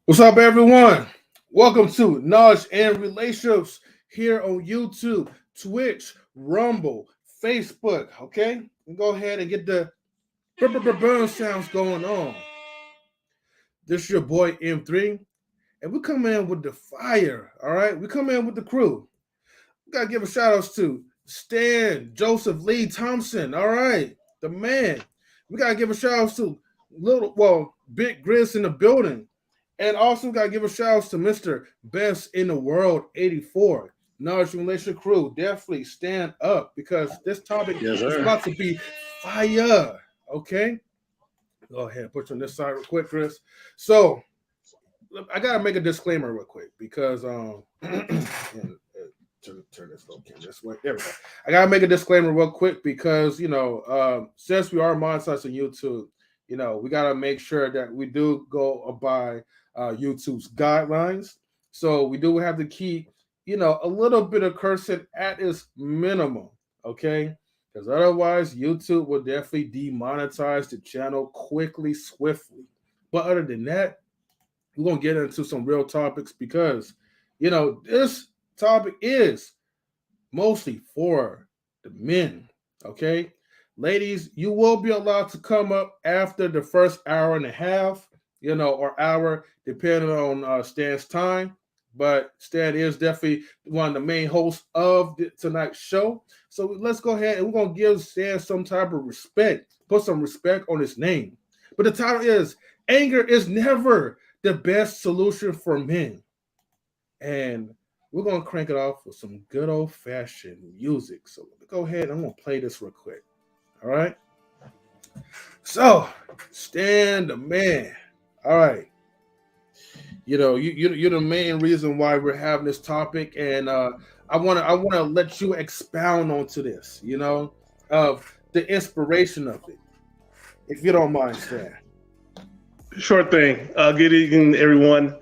What's up, everyone? Welcome to Knowledge and Relationships here on YouTube, Twitch, Rumble, Facebook. Okay, go ahead and get the burn sounds going on. This is your boy M3, and we come in with the fire. All right, we come in with the crew. We gotta give a shout out to Stan Joseph Lee Thompson. All right, the man. We gotta give a shout out to Big Grizz in the building. And also got to give a shout out to Mr. Best in the World 84. Knowledge and Relationship crew, definitely stand up because this topic is about to be fire. Okay? Go ahead, put you on this side real quick, Chris. So, I got to make a disclaimer real quick because, turn this little camera this way. There we go. I got to make a disclaimer real quick because, since we are monetized on YouTube, we got to make sure that we do go by YouTube's guidelines. So we do have to keep, a little bit of cursing at its minimum, okay? Because otherwise, YouTube will definitely demonetize the channel quickly, swiftly. But other than that, we're going to get into some real topics because, this topic is mostly for the men, okay? Ladies, you will be allowed to come up after the first hour and a half, or hour, depending on Stan's time. But Stan is definitely one of the main hosts of tonight's show. So let's go ahead and we're going to give Stan some type of respect, put some respect on his name. But the title is, Anger is Never the Best Solution for Men. And we're going to crank it off with some good old-fashioned music. So let me go ahead and I'm going to play this real quick. All right. So, Stan the man. All right. You're the main reason why we're having this topic, and I want to let you expound onto this. Of the inspiration of it, if you don't mind, Stan. Sure thing. Good evening, everyone.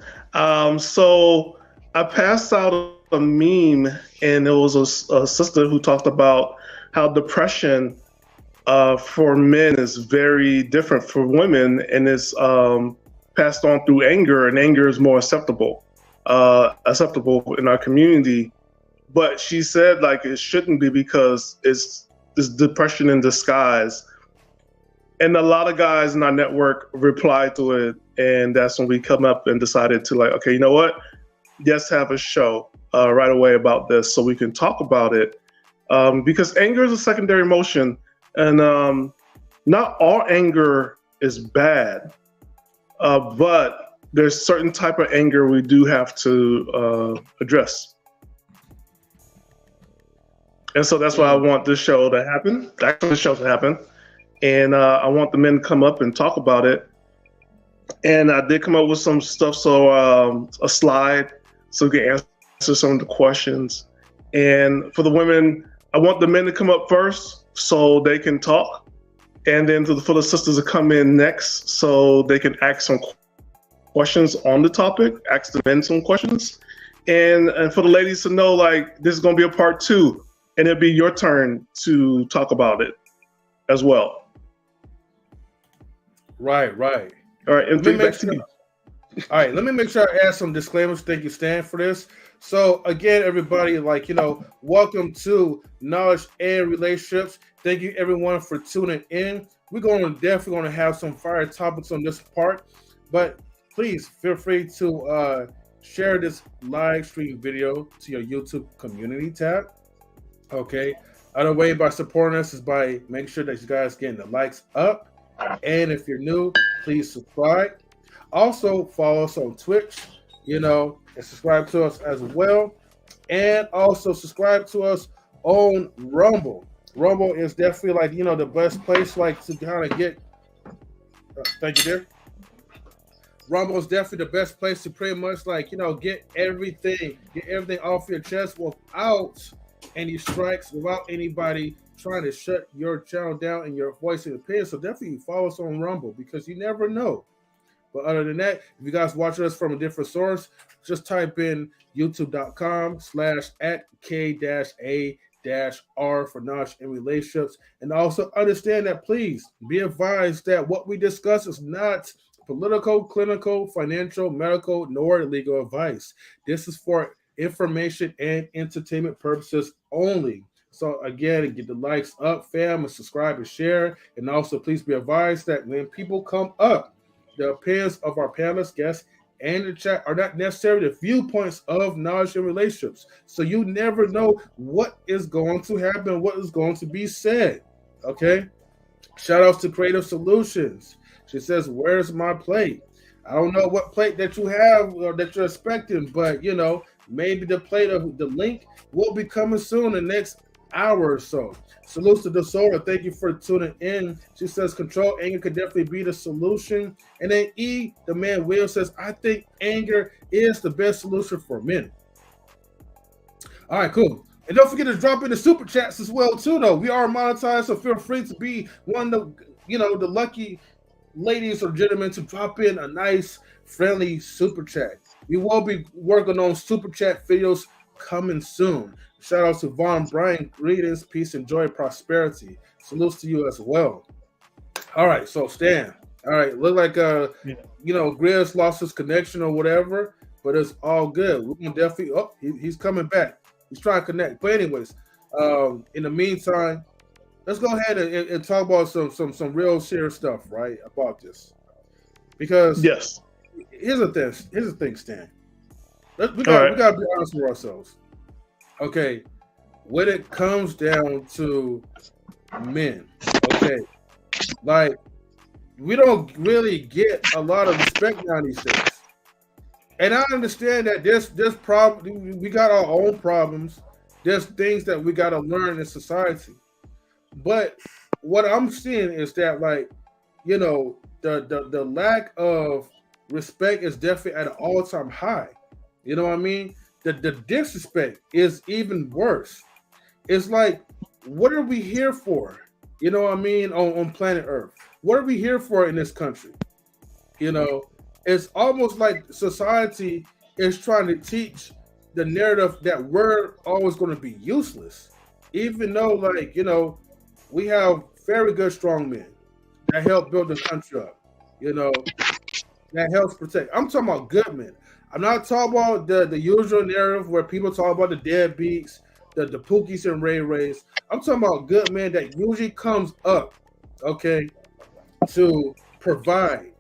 So I passed out a meme, and it was a sister who talked about how depression for men is very different for women, and it's passed on through anger, and anger is more acceptable in our community. but she said like it shouldn't be because it's depression in disguise. And a lot of guys in our network replied to it, and that's when we come up and decided to like, okay, you know what? Let's have a show right away about this so we can talk about it. Because anger is a secondary emotion, and not all anger is bad, but there's certain type of anger we do have to address. And so that's why I want this show to happen. And I want the men to come up and talk about it. And I did come up with some stuff, so a slide so we can answer some of the questions. And for the women, I want the men to come up first so they can talk. And then for the sisters to come in next so they can ask some questions on the topic, ask the men some questions. And for the ladies to know, like, this is going to be a part 2, and it'll be your turn to talk about it as well. Right. All right, and let me make sure I add some disclaimers. Thank you, Stan, for this. So again, everybody, like, welcome to Knowledge and Relationships. Thank you, everyone, for tuning in. We're definitely going to have some fire topics on this part, but please feel free to share this live stream video to your YouTube community tab. Okay. Other way by supporting us is by making sure that you guys getting the likes up. And if you're new, please subscribe. Also, follow us on Twitch, and subscribe to us as well. And also subscribe to us on Rumble. Rumble is definitely like, the best place like to kind of get. Thank you, dear. Rumble is definitely the best place to pretty much like, get everything off your chest without any strikes, without anybody trying to shut your channel down and your voice and opinion. So definitely follow us on Rumble because you never know. But other than that, if you guys watching us from a different source, just type in youtube.com/@K-A-R for Knowledge and Relationships. And also understand that, please be advised that what we discuss is not political, clinical, financial, medical, nor legal advice. This is for information and entertainment purposes only. So again, get the likes up, fam, and subscribe and share. And also, please be advised that when people come up, the opinions of our panelists, guests, and the chat are not necessarily the viewpoints of Knowledge and Relationships. So you never know what is going to happen, what is going to be said. Okay? Shout outs to Creative Solutions. She says, "Where's my plate?" I don't know what plate that you have or that you're expecting, but maybe the plate of the link will be coming soon the next hour or so. Salutes to DeSola. Thank you for tuning in. She says control anger could definitely be the solution. And then E, the man Will, says, I think anger is the best solution for men. All right, cool. And don't forget to drop in the super chats as well, too, though. We are monetized, so feel free to be one of the lucky ladies or gentlemen to drop in a nice, friendly super chat. We will be working on super chat videos coming soon. Shout out to Vouaghn Bryant. Greetings, peace, and joy, prosperity. Salutes to you as well. All right, so Stan. All right, look like Grizz lost his connection or whatever, but it's all good. We're gonna definitely. Oh, he's coming back. He's trying to connect. But anyways, in the meantime, let's go ahead and talk about some real serious stuff, right? About this, because yes, here's the thing, Stan. We gotta be honest with ourselves. Okay, when it comes down to men, okay, like we don't really get a lot of respect now these days. And I understand that there's problem. We got our own problems. There's things that we got to learn in society. But what I'm seeing is that, like, the lack of respect is definitely at an all-time high. You know what I mean? The disrespect is even worse. It's like, what are we here for? You know what I mean? On planet Earth. What are we here for in this country? It's almost like society is trying to teach the narrative that we're always going to be useless. Even though, like, we have very good, strong men that help build the country up, that helps protect. I'm talking about good men. I'm not talking about the usual narrative where people talk about the deadbeats, the Pookies and Ray Rays. I'm talking about good men that usually comes up, okay, to provide,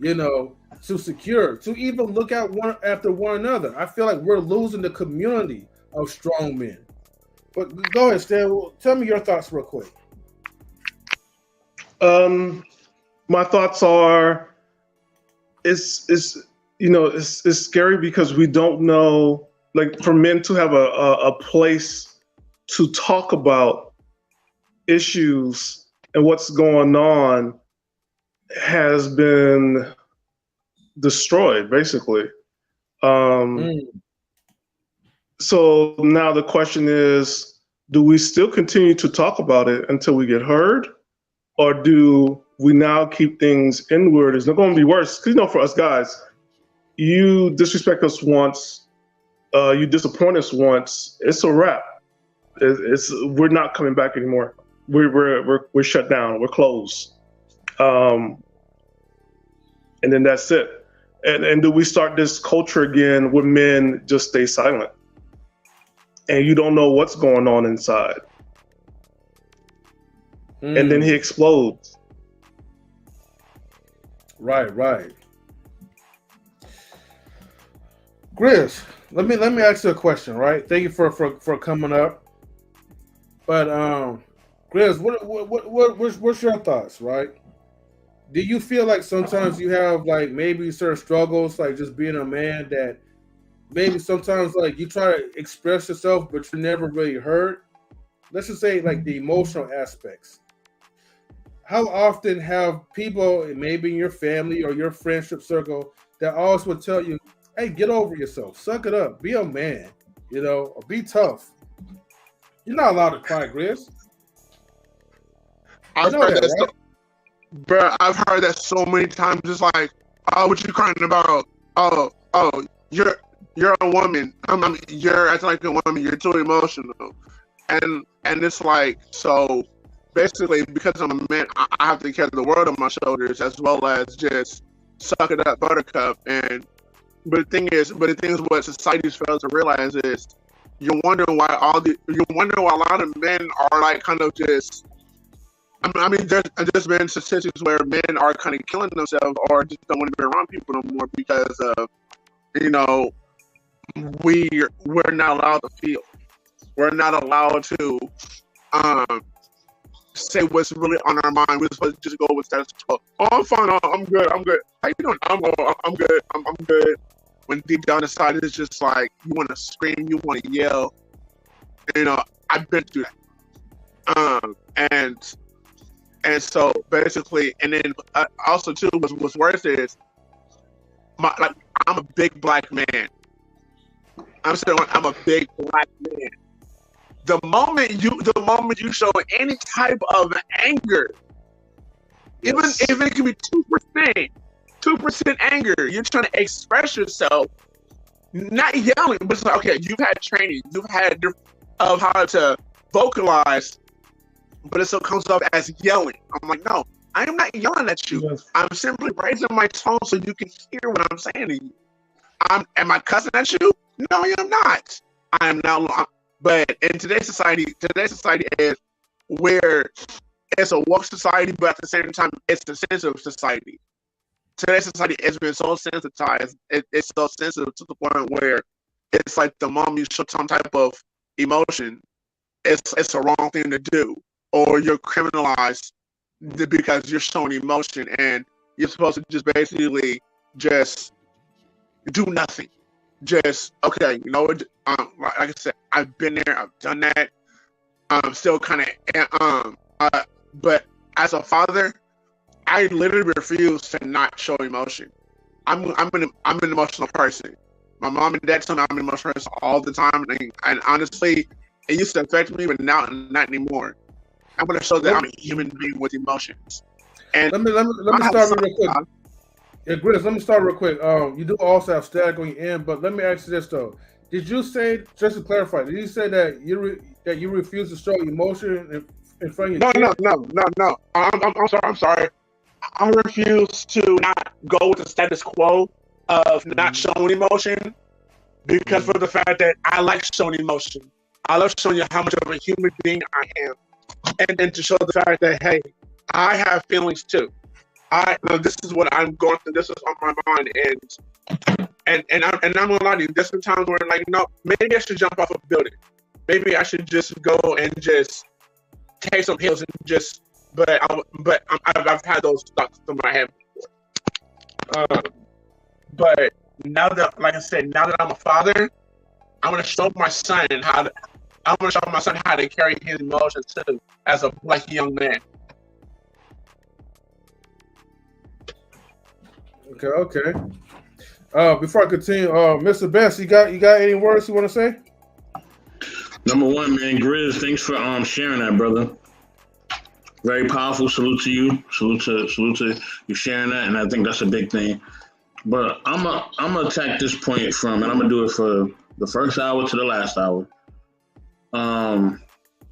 to secure, to even look out one after one another. I feel like we're losing the community of strong men. But go ahead, Stan. Tell me your thoughts real quick. My thoughts are, it's scary because we don't know, like, for men to have a place to talk about issues and what's going on has been destroyed, basically. So now the question is, do we still continue to talk about it until we get heard? Or do we now keep things inward? It's not going to be worse. Because, for us guys, you disrespect us once, you disappoint us once, it's a wrap. We're not coming back anymore. We're shut down. We're closed. And then that's it. And do we start this culture again where men just stay silent? And you don't know what's going on inside. And then he explodes. Right. Grizz, let me ask you a question, right? Thank you for coming up. But Grizz, what's your thoughts, right? Do you feel like sometimes you have like maybe certain struggles, like just being a man, that maybe sometimes like you try to express yourself, but you're never really heard? Let's just say like the emotional aspects. How often have people, maybe in your family or your friendship circle, that always would tell you, hey, get over yourself, suck it up, be a man, or be tough. You're not allowed to cry, Grizz. I've heard that, right? Bro, I've heard that so many times. It's like, oh, what you crying about? Oh, you're a woman. You're acting like a woman. You're too emotional, and it's like, so basically, because I'm a man, I have to carry the world on my shoulders as well as just suck it up, buttercup. But the thing is, what society fails to realize is, you're wondering why a lot of men are like kind of just. I mean, there's been statistics where men are kind of killing themselves or just don't want to be around people no more because of, we're not allowed to feel. We're not allowed to say what's really on our mind. We're supposed to just go with status quo. Oh, I'm fine. Oh, I'm good. How you doing? I'm good. I'm good. When deep down inside, it's just like you want to scream, you want to yell. I've been through that. And so basically, and then also too, what's worse is, I'm a big black man. I'm saying I'm a big black man. The moment you show any type of anger, yes, even if it can be 2% anger, you're trying to express yourself, not yelling, but it's like, okay, you've had training, you've had of how to vocalize, but it still comes off as yelling. I'm like, no, I am not yelling at you. Yes. I'm simply raising my tone so you can hear what I'm saying to you. Am I cussing at you? No, I'm not. I am not. But in today's society is where it's a woke society, but at the same time, it's a sensitive society. Today's society has been so sensitized. It's so sensitive to the point where it's like the moment you show some type of emotion, it's a wrong thing to do, or you're criminalized because you're showing emotion, and you're supposed to just basically just do nothing. Just, okay, like I said, I've been there, I've done that. I'm still kind of, but as a father, I literally refuse to not show emotion. I'm an emotional person. My mom and dad tell me I'm an emotional person all the time, and honestly, it used to affect me, but now not anymore. I'm gonna show that I'm a human being with emotions. And let me start real quick. Yeah, Grizz, let me start real quick. You do also have static on your end, but let me ask you this though: did you say, just to clarify, did you say that you refuse to show emotion in front of your kids? No. I'm sorry. I refuse to not go with the status quo of not showing emotion because for the fact that I like showing emotion. I love showing you how much of a human being I am, and to show the fact that, hey, I have feelings too. This is what I'm going through. This is on my mind, and I'm gonna lie to you. There's some times where, like, no, maybe I should jump off a building. Maybe I should just go and just take some pills and just. But I've had those thoughts in my head before. But now that, like I said, now that I'm a father, I'm gonna show my son how to carry his emotions too, as a Black young man. Okay. Before I continue, Mr. Best, you got any words you want to say? Number one, man, Grizz, thanks for sharing that, brother. Very powerful. Salute to you. Salute to you sharing that, and I think that's a big thing. But I'm gonna attack this point from, and I'm gonna do it for the first hour to the last hour. And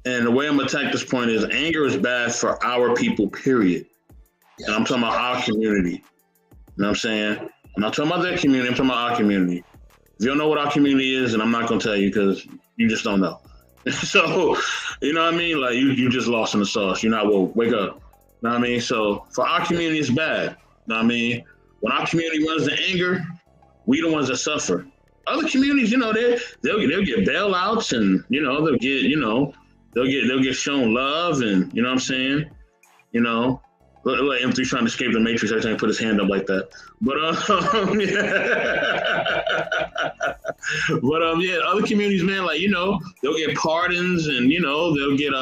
the way I'm gonna attack this point is anger is bad for our people, period. And I'm talking about our community. You know what I'm saying? I'm not talking about that community, I'm talking about our community. If you don't know what our community is, and I'm not gonna tell you because you just don't know. So, you know what I mean? Like you just lost in the sauce. You're not woke. Wake up. You know what I mean? So for our community, it's bad. You know what I mean? When our community runs the anger, we the ones that suffer. Other communities, you know, they'll get bailouts, and you know they'll get shown love, and you know what I'm saying? You know. Like M3 trying to escape the Matrix every time he put his hand up like that. But yeah, other communities, man, like, you know, they'll get pardons, and you know, they'll get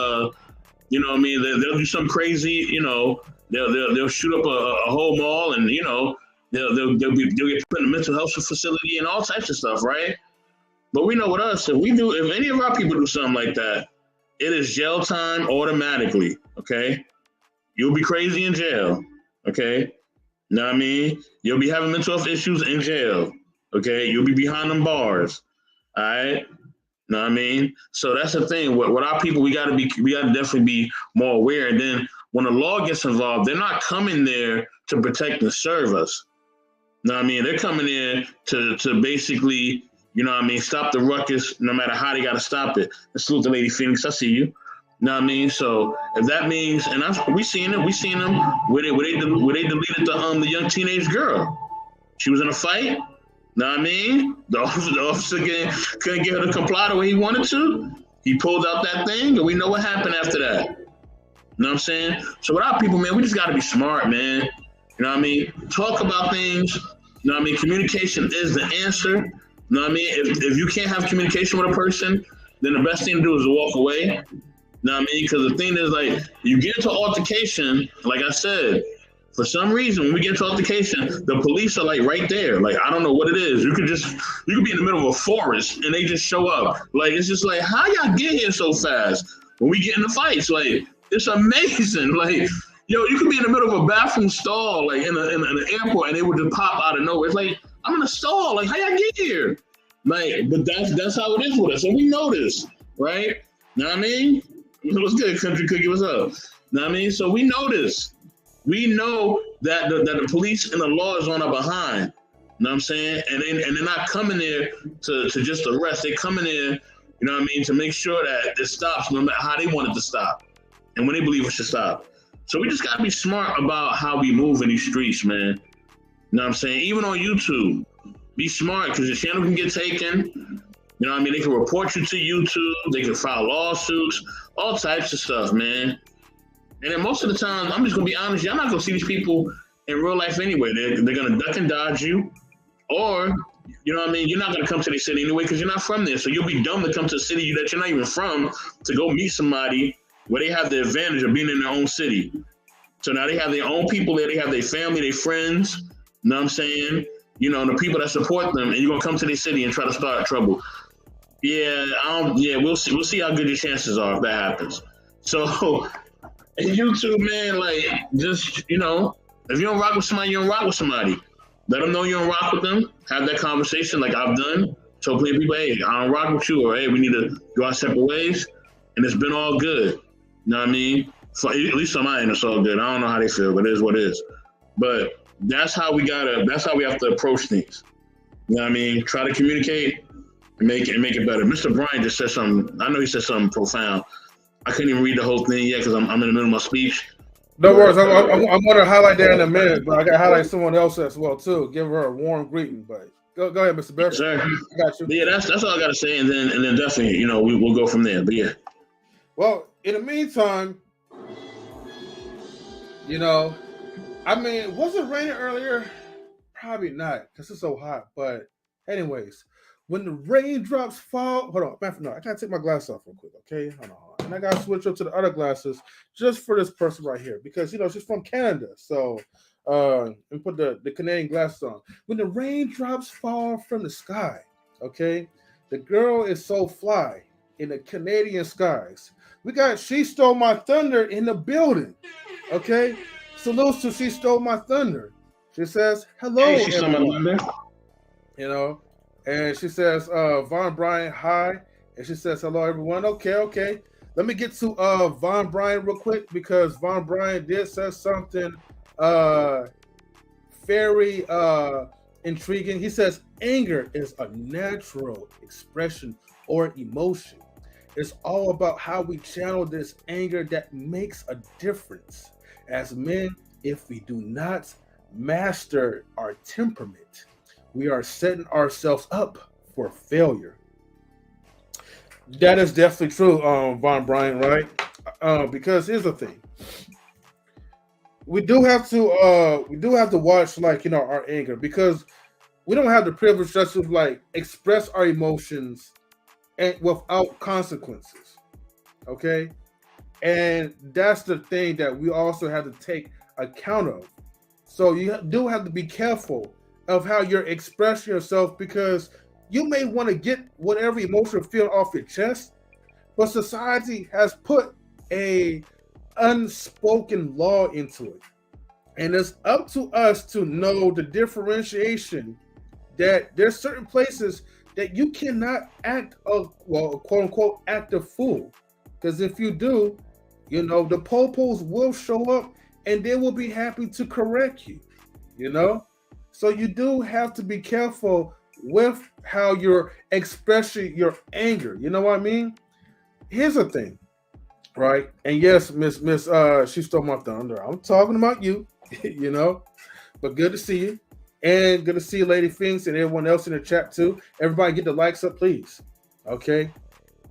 you know what I mean, they'll do something crazy, you know, they'll shoot up a whole mall, and you know, they'll get put in a mental health facility and all types of stuff, right? But we know with us, if any of our people do something like that, it is jail time automatically, okay? You'll be crazy in jail, okay? Know what I mean? You'll be having mental health issues in jail, okay? You'll be behind them bars, all right? Know what I mean? So that's the thing. With our people, we gotta definitely be more aware. And then when the law gets involved, they're not coming there to protect and serve us. Know what I mean? They're coming in to basically, you know what I mean, stop the ruckus, no matter how they gotta stop it. And salute the Lady Phoenix. I see you. Know what I mean? So if that means, and we seen them where they deleted the young teenage girl. She was in a fight. Know what I mean? The officer couldn't get her to comply the way he wanted to. He pulled out that thing, and we know what happened after that. Know what I'm saying? So with our people, man, we just got to be smart, man. You know what I mean? Talk about things. You know what I mean? Communication is the answer. You know what I mean? If you can't have communication with a person, then the best thing to do is to walk away. You know what I mean? Because the thing is, like, you get into altercation, like I said, for some reason, when we get into altercation, the police are, like, right there. Like, I don't know what it is. You could be in the middle of a forest, and they just show up. Like, it's just like, how y'all get here so fast? When we get in the fights, like, it's amazing. Like, yo, you could be in the middle of a bathroom stall, like, in an airport, and they would just pop out of nowhere. It's like, I'm in a stall. Like, how y'all get here? Like, but that's how it is with us. And we know this, right? Know what I mean? What's good, Country Cookie? What's up? Know what I mean? So we know this. We know that the police and the law is on our behind. Know what I'm saying? And they're not coming there to just arrest. They're coming there, you know what I mean, to make sure that it stops no matter how they want it to stop and when they believe it should stop. So we just got to be smart about how we move in these streets, man. You know what I'm saying? Even on YouTube, be smart, because your channel can get taken. You know what I mean? They can report you to YouTube. They can file lawsuits, all types of stuff, man. And then most of the time, I'm just going to be honest, y'all not going to see these people in real life anyway. They're going to duck and dodge you. Or, you know what I mean? You're not going to come to the city anyway because you're not from there. So you'll be dumb to come to a city that you're not even from to go meet somebody where they have the advantage of being in their own city. So now they have their own people there. They have their family, their friends. You know what I'm saying? You know, the people that support them. And you're going to come to their city and try to start trouble. Yeah, we'll see how good your chances are if that happens. So, in YouTube, man, like, just, you know, if you don't rock with somebody, you don't rock with somebody. Let them know you don't rock with them. Have that conversation like I've done. Tell plenty of people, hey, I don't rock with you, or hey, we need to go our separate ways. And it's been all good. You know what I mean? For, at least on my end, it's all good. I don't know how they feel, but it is what it is. But that's how we have to approach things. You know what I mean? Try to communicate. and make it better. Mr. Bryant just said something. I know he said something profound. I couldn't even read the whole thing yet because I'm in the middle of my speech. No worries. I'm going to highlight that in a minute, but I got to highlight someone else as well too. Give her a warm greeting. But go ahead, Mr. Bear. Sir, I got you. But yeah, that's all I got to say, and then definitely, we'll go from there. But yeah. Well, in the meantime, I mean, was it raining earlier? Probably not, because it's so hot. But anyways, when the raindrops fall, hold on, no, I gotta take my glasses off real quick, okay? Hold on. And I gotta switch up to the other glasses just for this person right here, because she's from Canada. So and put the Canadian glasses on. When the raindrops fall from the sky, okay, the girl is so fly in the Canadian skies. We got She Stole My Thunder in the building, okay? Salutes to She Stole My Thunder. She says, hello, hey, She Stole My Thunder. And she says, Vouaghn Bryant, hi. And she says, hello, everyone. Okay. Let me get to Vouaghn Bryant real quick, because Vouaghn Bryant did say something very intriguing. He says, anger is a natural expression or emotion. It's all about how we channel this anger that makes a difference. As men, if we do not master our temperament, we are setting ourselves up for failure. That is definitely true, Vouaghn Bryant, right? Because here's the thing: we do have to watch, our anger, because we don't have the privilege just to express our emotions and without consequences. Okay, and that's the thing that we also have to take account of. So you do have to be careful of how you're expressing yourself, because you may want to get whatever emotional feeling off your chest, but society has put a unspoken law into it. And it's up to us to know the differentiation that there's certain places that you cannot act quote unquote act a fool. Because if you do, the popos will show up and they will be happy to correct you, So you do have to be careful with how you're expressing your anger. You know what I mean? Here's the thing, right? And yes, Miss She Stole My Thunder. I'm talking about you, But good to see you. And good to see Lady Finks and everyone else in the chat too. Everybody get the likes up, please. Okay?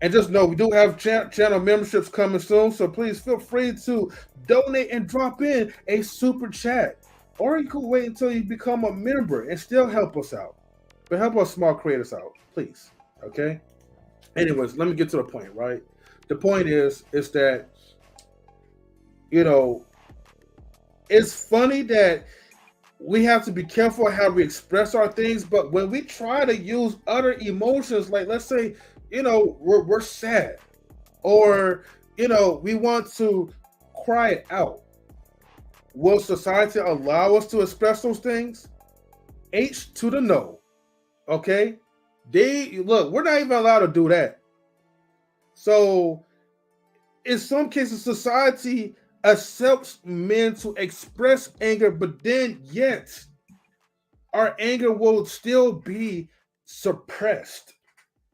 And just know we do have channel memberships coming soon, so please feel free to donate and drop in a super chat. Or you could wait until you become a member and still help us out. But help us small creators out, please. Okay? Anyways, let me get to the point, right? The point is that, it's funny that we have to be careful how we express our things, but when we try to use other emotions, like let's say, we're sad, or, we want to cry it out. Will society allow us to express those things? H to the no. Okay? We're not even allowed to do that. So, in some cases, society accepts men to express anger, but then yet, our anger will still be suppressed.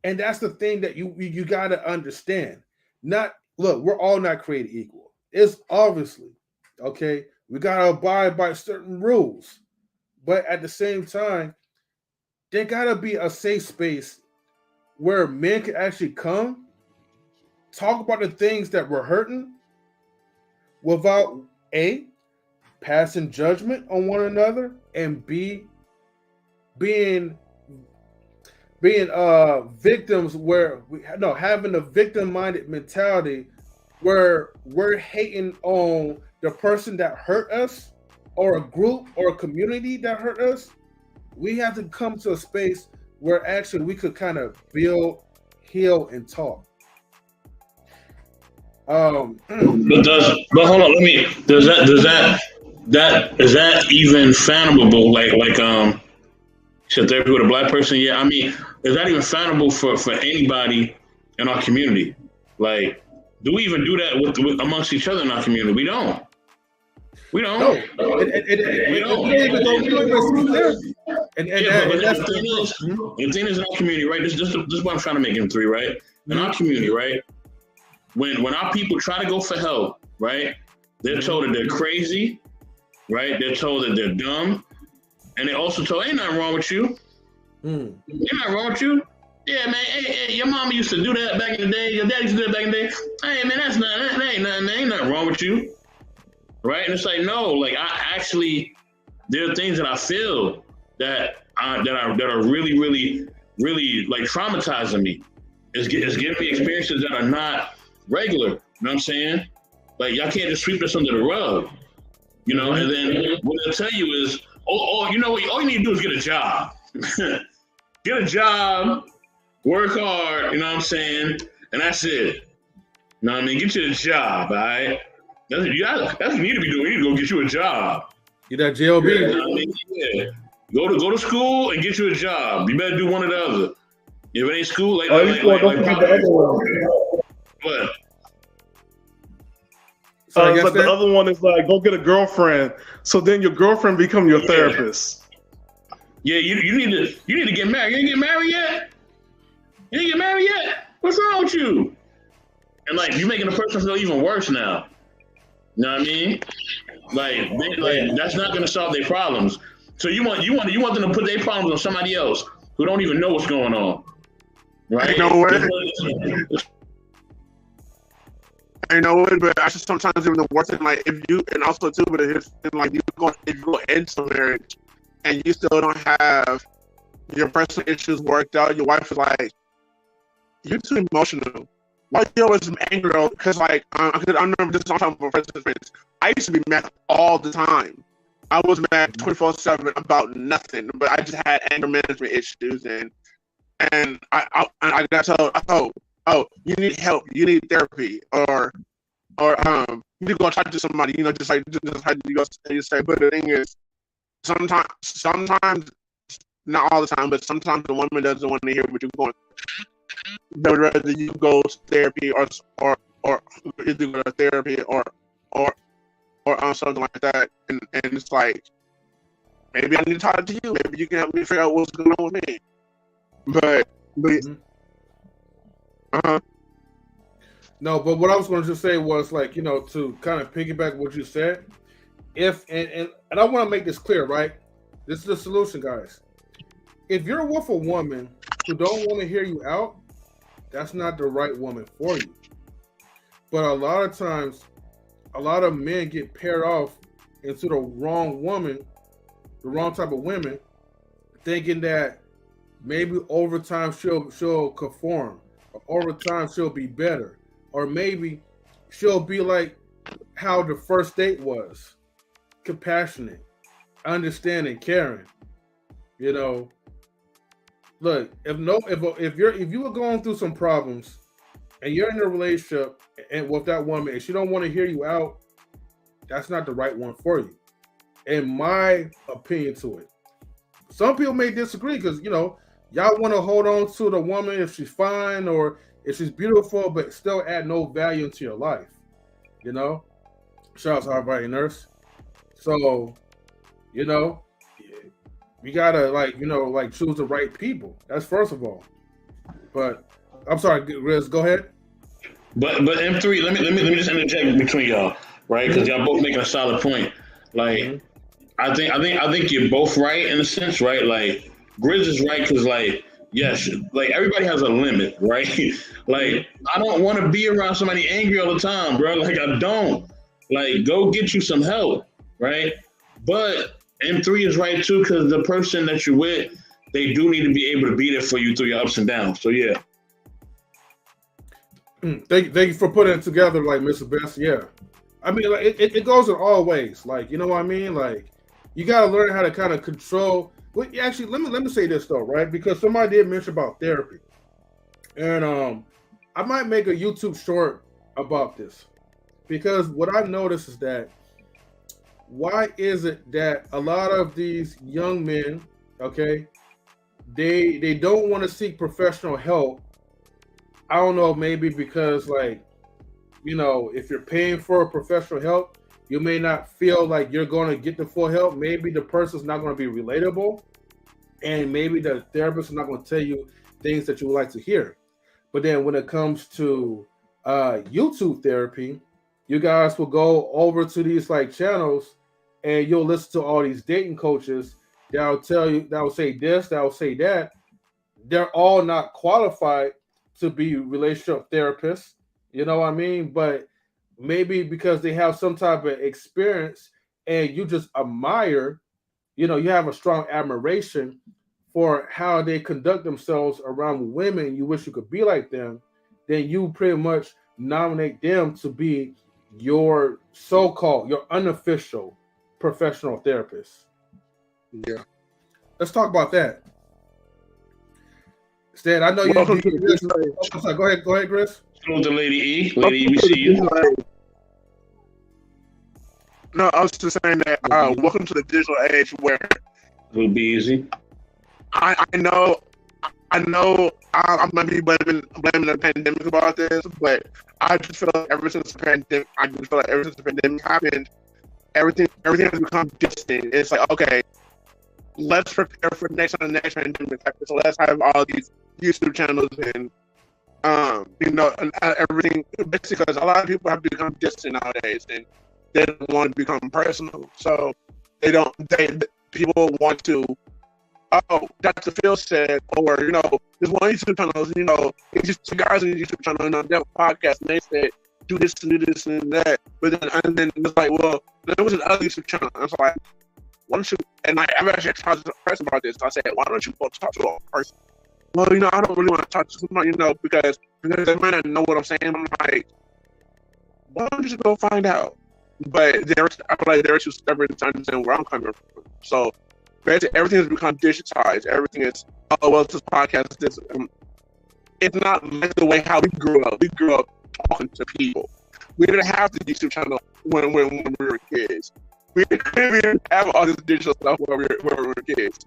And that's the thing that you got to understand. We're all not created equal. It's obviously, okay? We got to abide by certain rules. But at the same time, there got to be a safe space where men can actually come, talk about the things that we're hurting without A, passing judgment on one another, and B, being victims having a victim-minded mentality where we're hating on the person that hurt us, or a group or a community that hurt us. We have to come to a space where actually we could kind of build, heal, and talk. But hold on, is that even fathomable? Like should therapy with a black person? Yeah, I mean, is that even fathomable for anybody in our community? Like, do we even do that with amongst each other in our community? We don't. We don't. No. We don't even go see therapy. the thing is in our community, right? This is what I'm trying to make M3, right? In our community, right? When our people try to go for help, right? They're told that they're crazy, right? They're told that they're dumb, and they're also told, "Ain't nothing wrong with you. Ain't nothing wrong with you. Yeah, man. Hey, your mama used to do that back in the day. Your dad used to do that back in the day. Hey, man, that ain't nothing. Ain't nothing wrong with you, right?" And it's like, no, like there are things that I feel that are really, really, really like traumatizing me. It's giving me experiences that are not regular. You know what I'm saying? Like, y'all can't just sweep this under the rug, you know? And then what they'll tell you is, you know what? All you need to do is get a job. Get a job, work hard, you know what I'm saying? And that's it. You know what I mean? Get you a job, all right? That's what you need to be doing. You need to go get you a job. Get that JLB. You know what I mean? Yeah. Go to school and get you a job. You better do one or the other. If it ain't school, like what? But the other one is like, go get a girlfriend. So then your girlfriend become your therapist. Yeah, you need to get married. You ain't get married yet? You ain't get married yet? What's wrong with you? And like, you're making the person feel even worse now. You know what I mean? Like that's not gonna solve their problems. So you want them to put their problems on somebody else who don't even know what's going on. Right? I know what, but I just sometimes even the worst thing, like if you, and also too, but it's like if you go into marriage and you still don't have your personal issues worked out, your wife is like, "You're too emotional. Why you always angry?" Because like, I remember this on time for friends. I used to be mad all the time. I was mad 24/7 about nothing, but I just had anger management issues, and I got told, oh, you need help, you need therapy, or you need to go talk to somebody, you know, just like you say. But the thing is, sometimes, not all the time, but sometimes the woman doesn't want to hear what you're going. They would rather you go to therapy or either go to therapy or something like that, and it's like, maybe I need to talk to you. Maybe you can help me figure out what's going on with me. But No, but what I was going to just say was, like, you know, to kind of piggyback what you said, and I want to make this clear, right? This is the solution, guys. If you're with a woman who don't want to hear you out, that's not the right woman for you. But a lot of times, a lot of men get paired off into the wrong woman, the wrong type of women, thinking that maybe over time she'll conform, or over time she'll be better, or maybe she'll be like how the first date was, compassionate, understanding, caring. You know, look, if you were going through some problems and you're in a relationship and with that woman and she don't want to hear you out, that's not the right one for you, in my opinion to it. Some people may disagree because, you know, y'all want to hold on to the woman if she's fine or if she's beautiful, but still add no value into your life. You know? Shout out to our body nurse. So, you know, we gotta, like, you know, like, choose the right people. That's first of all. But I'm sorry, Riz, go ahead. But M3, let me just interject between y'all, right? Because y'all both making a solid point. Like, I think you're both right in a sense, right? Like, Grizz is right because, like, yes, like, everybody has a limit, right? Like, I don't want to be around somebody angry all the time, bro. Like, I don't. Like, go get you some help, right? But M3 is right too, because the person that you're with, they do need to be able to be there for you through your ups and downs. So yeah. Thank you for putting it together, like, Mr. Best. Yeah, I mean, like, it goes in all ways. Like, you know what I mean? Like, you got to learn how to kind of control. Well, actually, let me say this though, right? Because somebody did mention about therapy, and I might make a YouTube short about this, because what I noticed is that why is it that a lot of these young men, okay, they don't want to seek professional help? I don't know, maybe because, like, you know, if you're paying for professional help, you may not feel like you're going to get the full help. Maybe the person's not going to be relatable. and maybe the therapist is not going to tell you things that you would like to hear. But then when it comes to YouTube therapy, you guys will go over to these like channels and you'll listen to all these dating coaches that will tell you, that will say this, that will say that. They're all not qualified to be relationship therapists, you know what I mean? But maybe because they have some type of experience and you just admire, you know, you have a strong admiration for how they conduct themselves around women, you wish you could be like them, then you pretty much nominate them to be your so-called, your unofficial professional therapist. Yeah. Let's talk about that. Stan, I know you. Welcome to the Go ahead, Chris. Hello to Lady E. Lady E, we see you. No, I was just saying that. Welcome to the digital age where Will be easy. I know I'm gonna be blaming the pandemic about this, but I just feel like ever since the pandemic happened, everything has become distant. It's like, okay, let's prepare for the next pandemic. So let's have all these YouTube channels and and everything. Basically, because a lot of people have become distant nowadays, and they don't want to become personal. So people want to. Oh, Dr. Phil said, or there's one YouTube channel. It's just two guys on the YouTube channel, they have a podcast, and they said, do this and that. But then it's like, well, there was another YouTube channel. And it's like, why don't you? And I've actually talked to a person about this. I said, why don't you go talk to a person? Well, I don't really want to talk to someone, because they might not know what I'm saying. I'm like, why don't you just go find out? But I feel like they're too stubborn to understand where I'm coming from. So basically, everything has become digitized. Everything is, this podcast, this. It's not like the way how we grew up. We grew up talking to people. We didn't have the YouTube channel when we were kids. We didn't have all this digital stuff when we were kids.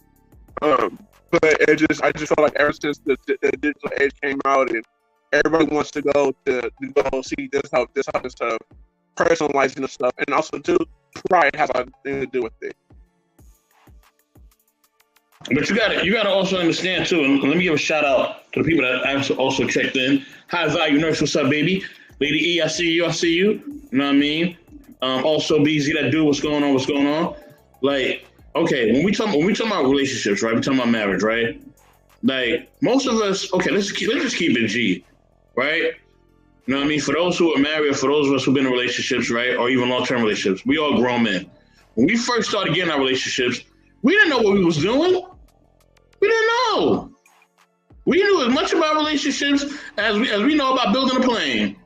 But I just feel like ever since the digital age came out and everybody wants to go see this type of stuff, personalizing the stuff, and also too, pride has a thing to do with it. But you gotta also understand too, and let me give a shout out to the people that also checked in. High Value Nurse, what's up, baby? Lady E, I see you. You know what I mean? Also B-Eazy Dat Dude, what's going on? Like, okay, when we talk about relationships, right? We talking about marriage, right? Like most of us, okay, let's just keep it G, right? You know what I mean? For those who are married, for those of us who've been in relationships, right, or even long-term relationships, we all grown men. When we first started getting our relationships, we didn't know what we was doing. We didn't know. We knew as much about relationships as we know about building a plane.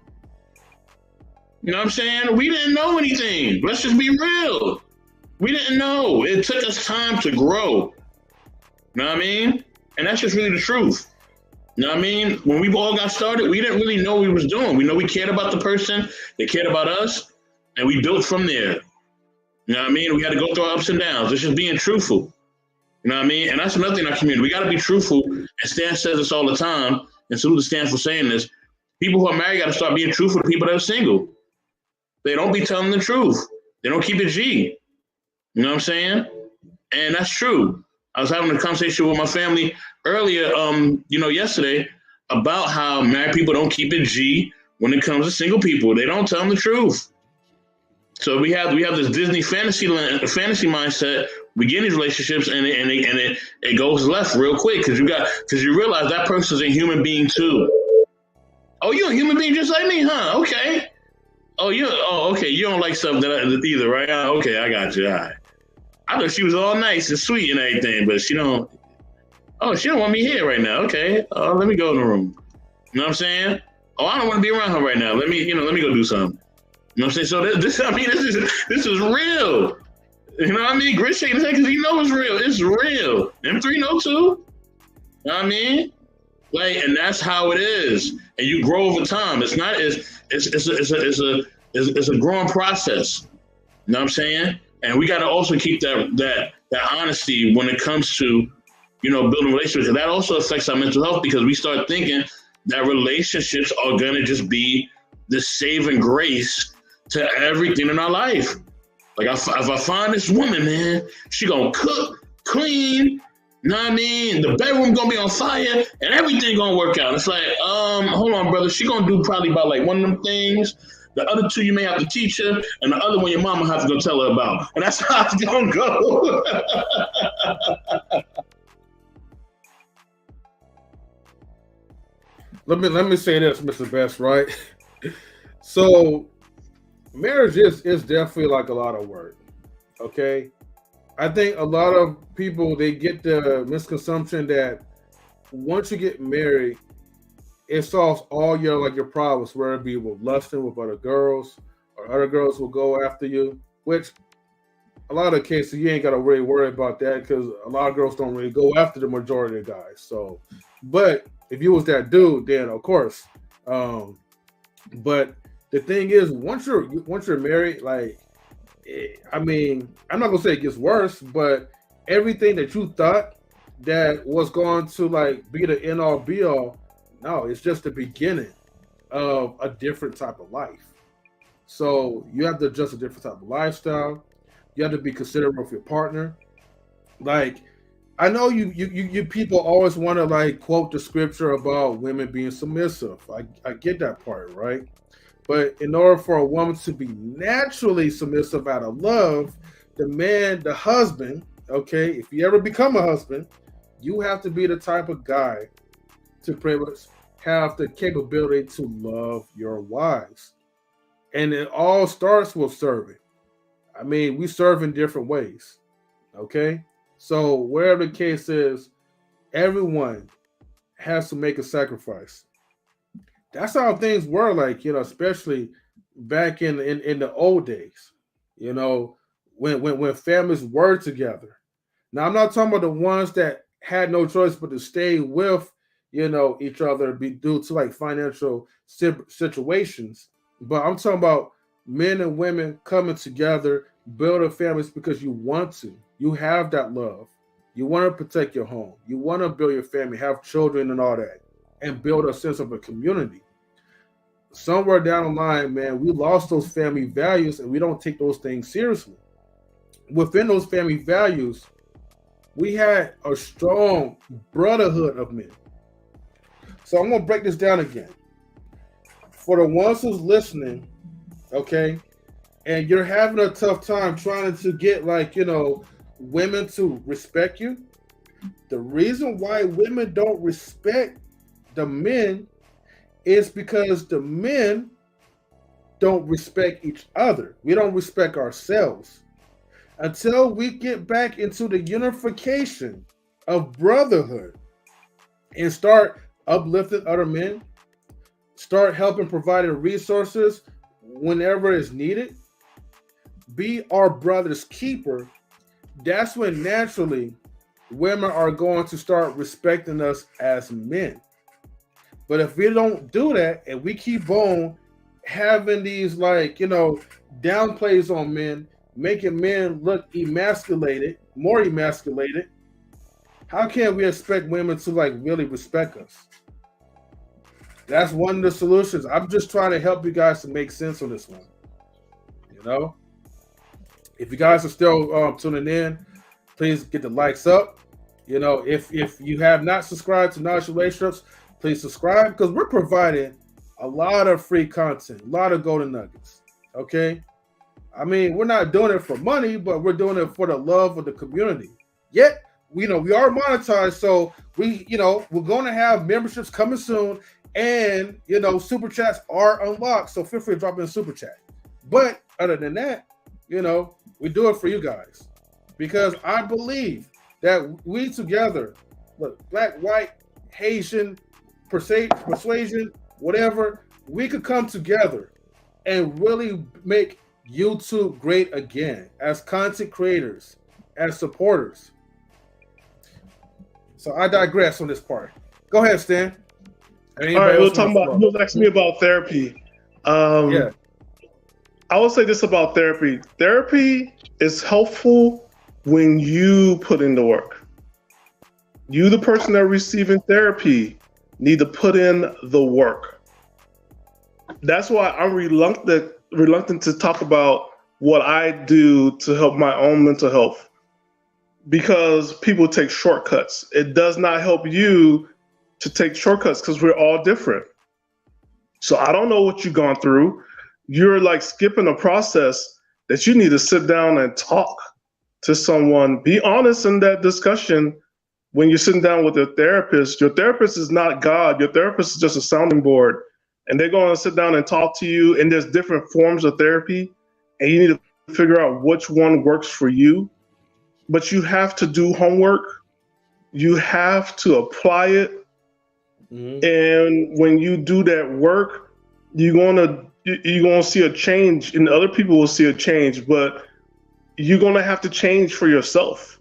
You know what I'm saying? We didn't know anything. Let's just be real. We didn't know. It took us time to grow. You know what I mean? And that's just really the truth. You know what I mean? When we all got started, we didn't really know what we was doing. We know we cared about the person, they cared about us, and we built from there. You know what I mean? We had to go through our ups and downs. It's just being truthful. You know what I mean? And that's another thing in our community. We got to be truthful. And Stan says this all the time, and salute to Stan for saying this. People who are married got to start being truthful to people that are single. They don't be telling the truth. They don't keep it G. You know what I'm saying? And that's true. I was having a conversation with my family earlier, yesterday, about how married people don't keep it G when it comes to single people. They don't tell them the truth. So we have this Disney fantasy mindset. We get in these relationships and it goes left real quick because you realize that person's a human being too. Oh, you're a human being just like me, huh? Okay. Okay. You don't like something either, right? Okay, I got you. All right. I thought she was all nice and sweet and everything, but she don't. Oh, she don't want me here right now. Okay. Let me go in the room. You know what I'm saying? Oh, I don't want to be around her right now. Let me go do something. You know what I'm saying? So this is real. You know what I mean? Grit shaking his head because he knows it's real. It's real. M3 know too. You know what I mean? Like, and that's how it is. And you grow over time. It's a growing process. You know what I'm saying? And we got to also keep that honesty when it comes to, building relationships. And that also affects our mental health because we start thinking that relationships are gonna just be the saving grace to everything in our life. Like if I find this woman, man, she gonna cook, clean, You know what I mean? The bedroom gonna be on fire and everything gonna work out. It's like, hold on, brother. She gonna do probably about like one of them things. The other two you may have to teach her, and the other one your mama has to go tell her about. And that's how it's gonna go. Let me say this, Mr. Best, right? So marriage is definitely like a lot of work. Okay. I think a lot of people, they get the misconception that once you get married, it solves all your problems, whether it be with lusting with other girls or other girls will go after you, which a lot of cases you ain't got to really worry about that because a lot of girls don't really go after the majority of guys. So, but if you was that dude, then of course. But the thing is, once you're married, like, I mean, I'm not gonna say it gets worse, but everything that you thought that was going to like be the end all be all, no, it's just the beginning of a different type of life. So you have to adjust a different type of lifestyle. You have to be considerate of your partner. Like, I know you people always want to like quote the scripture about women being submissive. I get that part, right? But in order for a woman to be naturally submissive out of love, the man, the husband, okay, if you ever become a husband, you have to be the type of guy to pretty much have the capability to love your wives. And it all starts with serving. I mean, we serve in different ways, okay? So wherever the case is, everyone has to make a sacrifice. That's how things were, like, you know, especially back in the old days, you know, when families were together. Now, I'm not talking about the ones that had no choice but to stay with, you know, each other due to like financial situations. But I'm talking about men and women coming together, building families because you want to. You have that love. You want to protect your home. You want to build your family, have children and all that, and build a sense of a community. Somewhere down the line, man, we lost those family values and we don't take those things seriously. Within those family values, we had a strong brotherhood of men. So I'm going to break this down again. For the ones who's listening, okay, and you're having a tough time trying to get, like, you know, women to respect you, the reason why women don't respect the men is because the men don't respect each other. We don't respect ourselves. Until we get back into the unification of brotherhood and start uplifting other men, start helping providing resources whenever it's needed, be our brother's keeper, that's when naturally women are going to start respecting us as men. But if we don't do that and we keep on having these, like, you know, downplays on men, making men look emasculated, more emasculated, how can we expect women to like really respect us? That's one of the solutions. I'm just trying to help you guys to make sense on this one. You know, if you guys are still tuning in, please get the likes up. You know, if you have not subscribed to Knowledge Relationships, please subscribe because we're providing a lot of free content, a lot of golden nuggets. Okay. I mean, we're not doing it for money, but we're doing it for the love of the community. Yet, we are monetized, so we're going to have memberships coming soon, and super chats are unlocked. So feel free to drop in a super chat. But other than that, we do it for you guys because I believe that we together, look, black, white, Haitian, persuasion, whatever, we could come together and really make YouTube great again as content creators, as supporters. So I digress on this part. Go ahead, Stan. All right, we'll talk about. You was asking me about therapy. Yeah, I will say this about therapy. Therapy is helpful when you put in the work. You, the person that receiving therapy, need to put in the work. That's why I'm reluctant to talk about what I do to help my own mental health. because people take shortcuts. It does not help you to take shortcuts because we're all different. So I don't know what you've gone through. You're like skipping a process that you need to sit down and talk to someone. Be honest in that discussion when you're sitting down with your therapist. Your therapist is not God. Your therapist is just a sounding board. And they're going to sit down and talk to you. And there's different forms of therapy. And you need to figure out which one works for you. But you have to do homework. You have to apply it. And when you do that work, you're gonna see a change, and other people will see a change. But you're gonna have to change for yourself.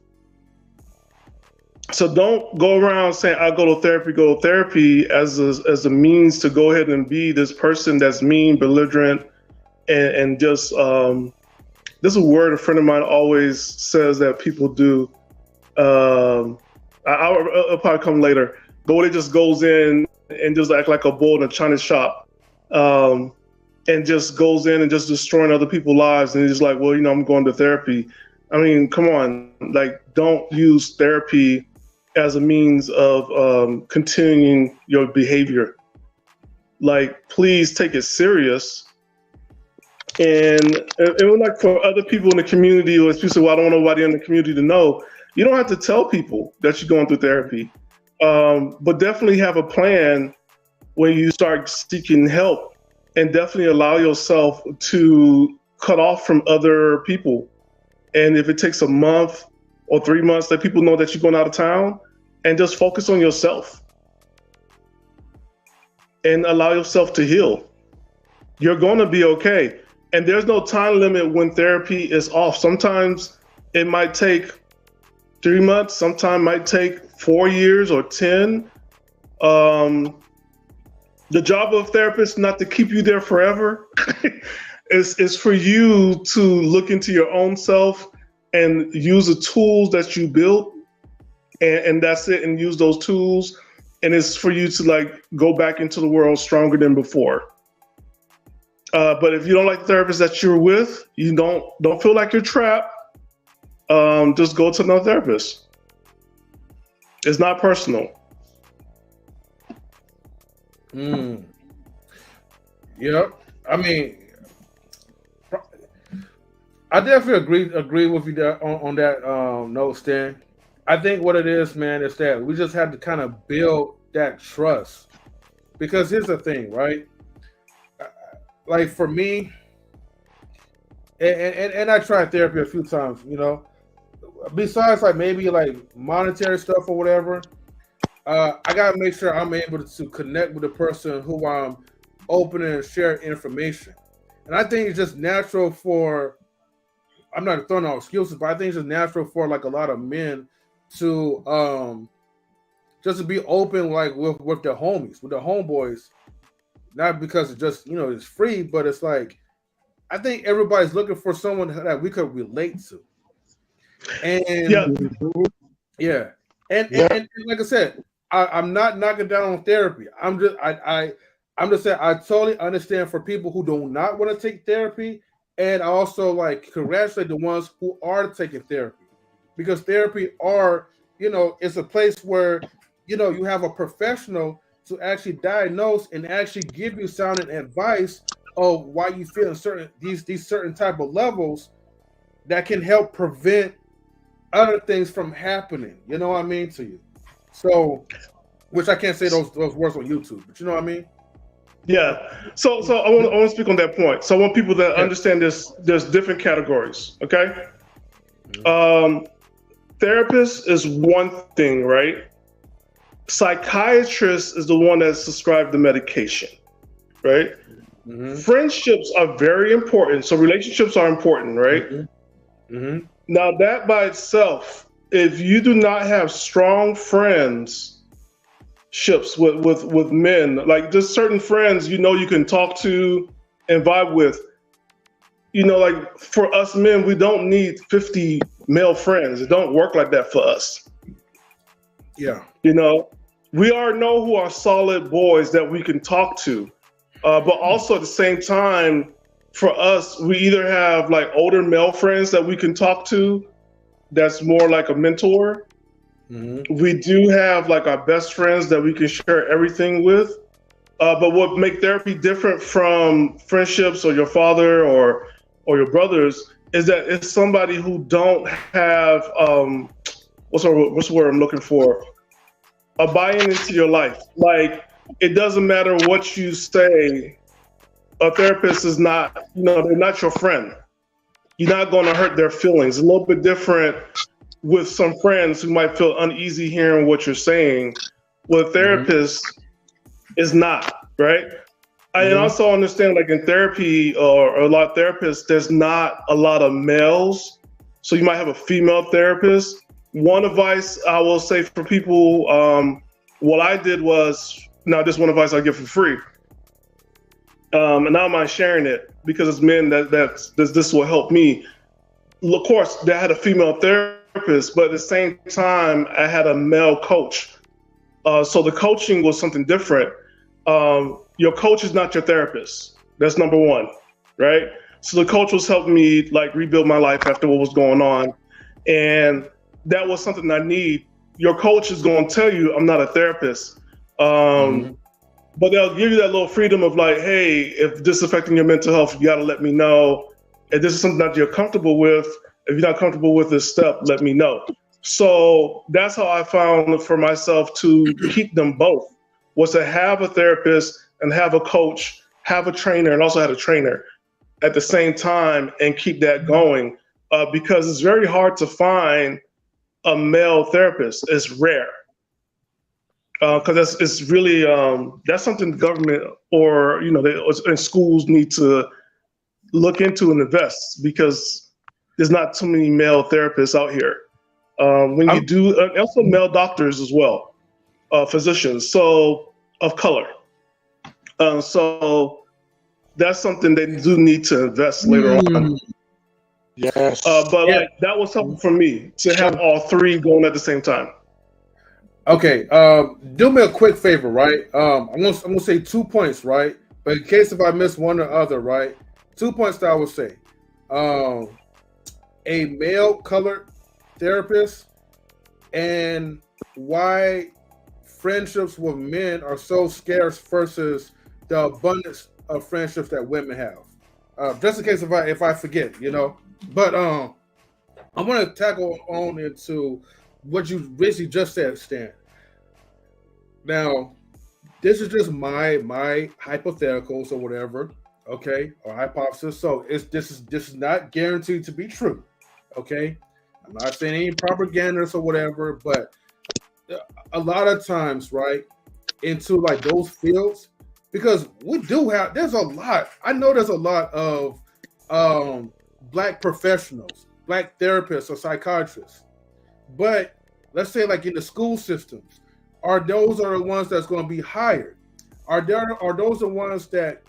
So don't go around saying, "I go to therapy," as a means to go ahead and be this person that's mean, belligerent, and just this is a word a friend of mine always says that people do. I'll probably come later. But when it just goes in and just act like a bull in a China shop, and just goes in and just destroying other people's lives, and he's like, well, I'm going to therapy. I mean, come on, like, don't use therapy as a means of continuing your behavior. Like, please take it serious. And like for other people in the community, or if you say, well, I don't want nobody in the community to know, you don't have to tell people that you're going through therapy. But definitely have a plan when you start seeking help, and definitely allow yourself to cut off from other people. And if it takes a month or 3 months, that people know that you're going out of town, and just focus on yourself and allow yourself to heal. You're going to be okay. And there's no time limit when therapy is off. Sometimes it might take 3 months, sometimes might take 4 years or 10. The job of a therapist is not to keep you there forever. It's for you to look into your own self and use the tools that you built, and that's it, and use those tools. And it's for you to like go back into the world stronger than before. But if you don't like the therapist that you're with, you don't feel like you're trapped, just go to another therapist. It's not personal. Yep. I mean, I definitely agree with you on that note, Stan. I think what it is, man, is that we just have to kind of build that trust. Because here's the thing, right? Like for me, and I tried therapy a few times, besides like maybe like monetary stuff or whatever, I gotta make sure I'm able to connect with the person who I'm opening and sharing information. And I think it's just natural for, I'm not throwing out excuses, but I think it's just natural for like a lot of men to just to be open like with their homies, with their homeboys. Not because it's just, it's free, but it's like, I think everybody's looking for someone that we could relate to. And and like I said, I'm not knocking down on therapy. I'm just saying I totally understand for people who do not want to take therapy, and I also like congratulate the ones who are taking therapy, because therapy it's a place where you have a professional to actually diagnose and actually give you sound advice of why you feel in these certain type of levels that can help prevent other things from happening. You know what I mean to you? So, which I can't say those words on YouTube, but you know what I mean? Yeah. So I want to speak on that point. So I want people to understand there's different categories. Okay. Therapist is one thing, right? Psychiatrist is the one that subscribed the medication, right? Friendships are very important. So relationships are important, right? Now that by itself, if you do not have strong friendships with men, like just certain friends, you can talk to and vibe with, like for us men, we don't need 50 male friends. It don't work like that for us. Yeah. We already know who are solid boys that we can talk to. But also at the same time, for us, we either have like older male friends that we can talk to that's more like a mentor. Mm-hmm. We do have like our best friends that we can share everything with. But what make therapy different from friendships or your father or your brothers is that it's somebody who don't have what's the word I'm looking for? A buy-in into your life. Like, it doesn't matter what you say. A therapist is not, they're not your friend. You're not going to hurt their feelings. A little bit different with some friends who might feel uneasy hearing what you're saying. With a therapist, is not, right? I also understand, like in therapy or a lot of therapists, there's not a lot of males. So you might have a female therapist. One advice I will say for people, what I did was, now this one advice I give for free. And I don't mind sharing it because it's men this will help me. Of course, they had a female therapist, but at the same time, I had a male coach. So the coaching was something different. Your coach is not your therapist. That's number one, right? So the coach was helping me like rebuild my life after what was going on. And that was something I need. Your coach is going to tell you, I'm not a therapist. But they'll give you that little freedom of like, hey, if this is affecting your mental health, you got to let me know. If this is something that you're comfortable with, if you're not comfortable with this step, let me know. So that's how I found for myself to keep them both, was to have a therapist and have a coach, have a trainer, and also had a trainer at the same time and keep that going because it's very hard to find a male therapist. It's rare because it's really, that's something the government or, and schools need to look into and invest because there's not too many male therapists out here. When you do, also male doctors as well, physicians, so of color. So that's something they do need to invest later on. Yes. But like that was helpful for me to have all three going at the same time. Okay, do me a quick favor, right? I'm gonna say 2 points, right? But in case if I miss one or other, right? 2 points that I would say. A male colored therapist and why friendships with men are so scarce versus the abundance of friendships that women have. Just in case if I forget, But I want to tackle on into what you basically just said, Stan. Now, this is just my hypotheticals or whatever, okay, or hypothesis. So this is not guaranteed to be true, okay. I'm not saying any propagandists or whatever, but a lot of times, right, into like those fields, because we do have, there's a lot. I know there's a lot of Black professionals, Black therapists or psychiatrists, but let's say like in the school systems, those are the ones that's going to be hired? Are those the ones that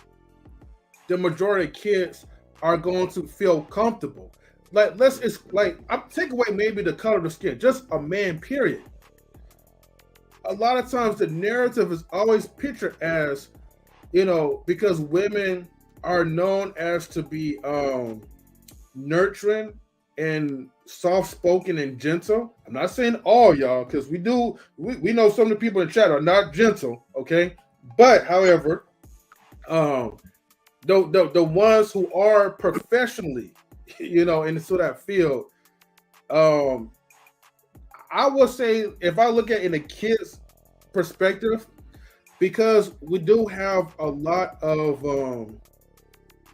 the majority of kids are going to feel comfortable? Like I'm take away maybe the color of the skin, just a man, period. A lot of times the narrative is always pictured as, because women are known as to be nurturing and soft-spoken and gentle. I'm not saying all y'all, because we know some of the people in chat are not gentle, okay? But however, the ones who are professionally, into that field, I would say if I look at it in a kid's perspective, because we do have a lot of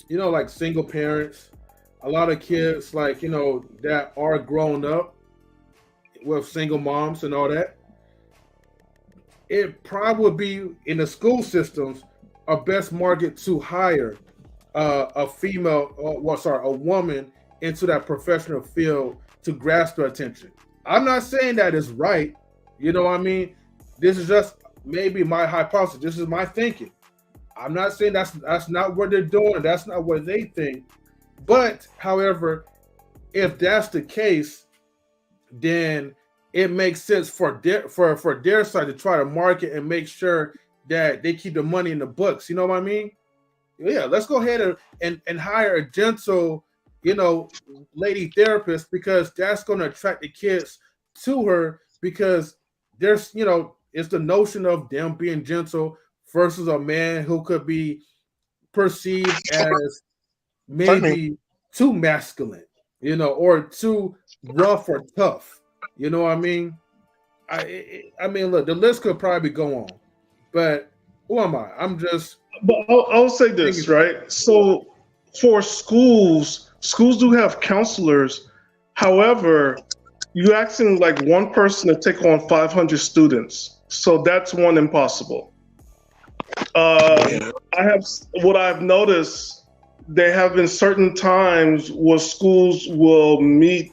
like single parents, a lot of kids like that are grown up with single moms and all that. It probably would be in the school systems a best market to hire a woman into that professional field to grasp their attention. I'm not saying that is right, you know what I mean? This is just maybe my hypothesis. This is my thinking. I'm not saying that's not what they're doing. That's not what they think. But however, if that's the case, then it makes sense for their side to try to market and make sure that they keep the money in the books. You know what I mean? Yeah, let's go ahead and hire a gentle lady therapist, because that's going to attract the kids to her, because there's, it's the notion of them being gentle versus a man who could be perceived as maybe too masculine, or too rough or tough. You know what I mean? I mean, look, the list could probably go on, but who am I? I'm just. But I'll say this, right? So for schools do have counselors. However, you're asking like one person to take on 500 students. So that's one impossible. What I've noticed, there have been certain times where schools will meet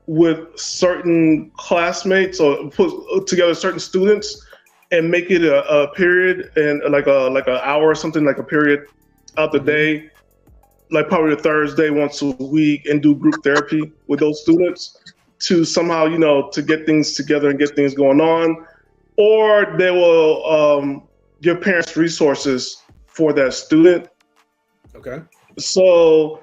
with certain classmates or put together certain students and make it a period and like an hour or something, like a period out the day, like probably a Thursday once a week, and do group therapy with those students to somehow, to get things together and get things going on. Or they will give parents resources for that student. Okay. So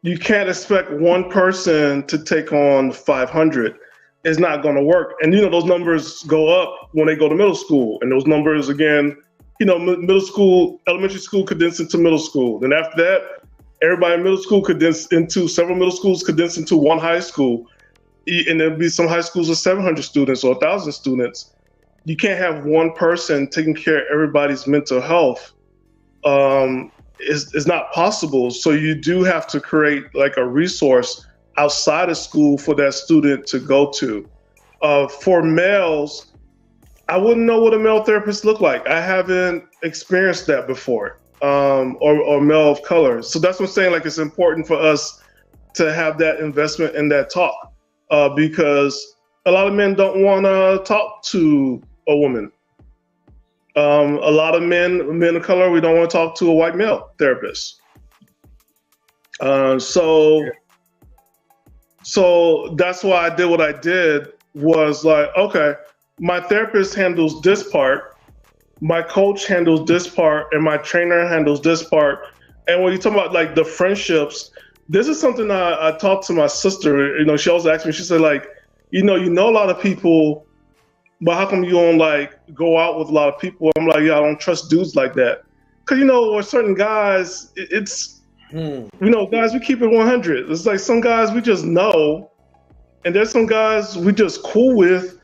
you can't expect one person to take on 500. It's not going to work. And, those numbers go up when they go to middle school. And those numbers, again, middle school, elementary school condense into middle school. Then after that, everybody in middle school condense into several middle schools, condense into one high school. And there'll be some high schools with 700 students or 1,000 students. You can't have one person taking care of everybody's mental health. It's not possible. So you do have to create like a resource outside of school for that student to go to. For males, I wouldn't know what a male therapist look like. I haven't experienced that before, or male of color. So that's what I'm saying. Like, it's important for us to have that investment in that talk, because a lot of men don't want to talk to a woman. A lot of men of color, we don't want to talk to a white male therapist. So that's why I did what I did, was like, okay, my therapist handles this part, my coach handles this part, and my trainer handles this part. And when you talk about like the friendships, this is something I talked to my sister. She always asked me, she said, like, you know a lot of people, but how come you don't like go out with a lot of people? I'm like, yeah, I don't trust dudes like that. Cause with certain guys, guys, we keep it 100. It's like some guys we just know, and there's some guys we just cool with,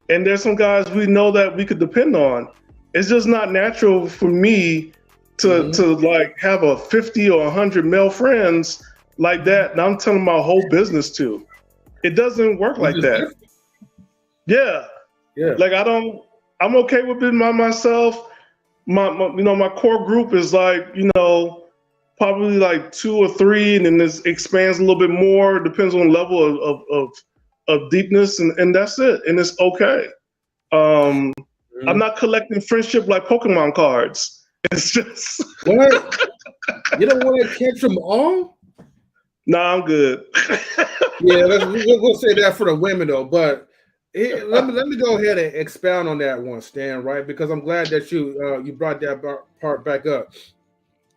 and there's some guys we know that we could depend on. It's just not natural for me to like have a 50 or 100 male friends like that, and I'm telling my whole business to. It doesn't work like that. Yeah. Like I'm okay with being by myself. My core group is like, probably like 2 or 3, and then this expands a little bit more. It depends on the level of deepness, and that's it. And it's okay. I'm not collecting friendship like Pokemon cards. It's just what? You don't want to catch them all? Nah, I'm good. Yeah, we'll say that for the women though, but. Let me go ahead and expound on that one, Stan, right? Because I'm glad that you brought that part back up.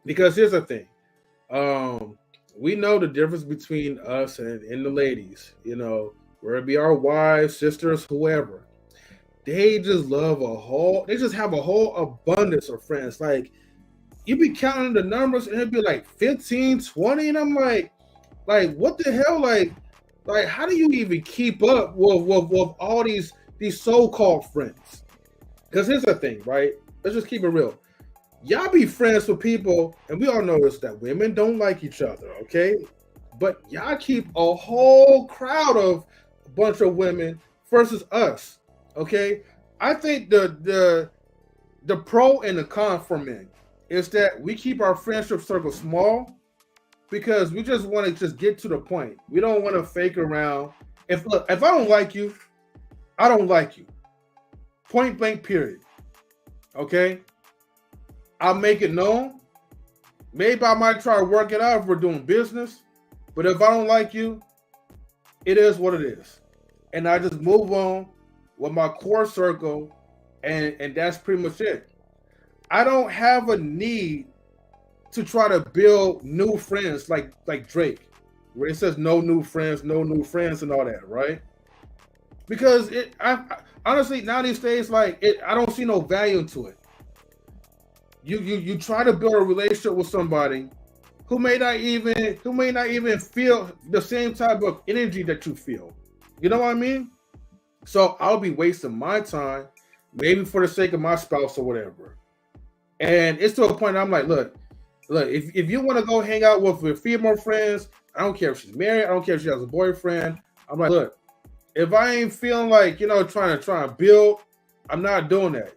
Because here's the thing. We know the difference between us and the ladies, whether it be our wives, sisters, whoever. They just they just have a whole abundance of friends. Like, you be counting the numbers and it'd be like 15, 20, and I'm like, what the hell? Like, how do you even keep up with all these so-called friends? Because here's the thing, right? Let's just keep it real. Y'all be friends with people, and we all notice that women don't like each other, okay? But y'all keep a whole crowd of a bunch of women versus us, okay? I think the pro and the con for men is that we keep our friendship circle small, because we just want to just get to the point. We don't want to fake around. If I don't like you, I don't like you. Point blank, period. Okay? I'll make it known. Maybe I might try to work it out if we're doing business. But if I don't like you, it is what it is. And I just move on with my core circle, and that's pretty much it. I don't have a need to try to build new friends like Drake. where it says no new friends, and all that, right? Because I honestly now these days, like I don't see no value to it. You try to build a relationship with somebody who may not even feel the same type of energy that you feel. You know what I mean? So I'll be wasting my time, maybe for the sake of my spouse or whatever. And it's to a point I'm like, look, if you want to go hang out with your female friends, I don't care if she's married, I don't care if she has a boyfriend. I'm like, look, if I ain't feeling like, trying to build, I'm not doing that.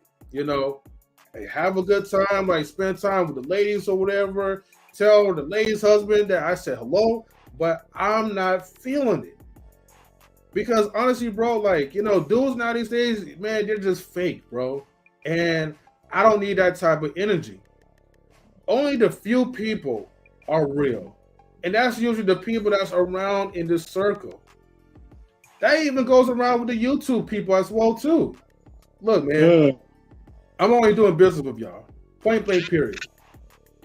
Hey, have a good time, like spend time with the ladies or whatever. Tell the lady's husband that I said hello, but I'm not feeling it. Because honestly, bro, like, dudes now these days, man, they're just fake, bro. And I don't need that type of energy. Only the few people are real. And that's usually the people that's around in this circle. That even goes around with the YouTube people as well, too. Look, man, I'm only doing business with y'all. Point blank, period.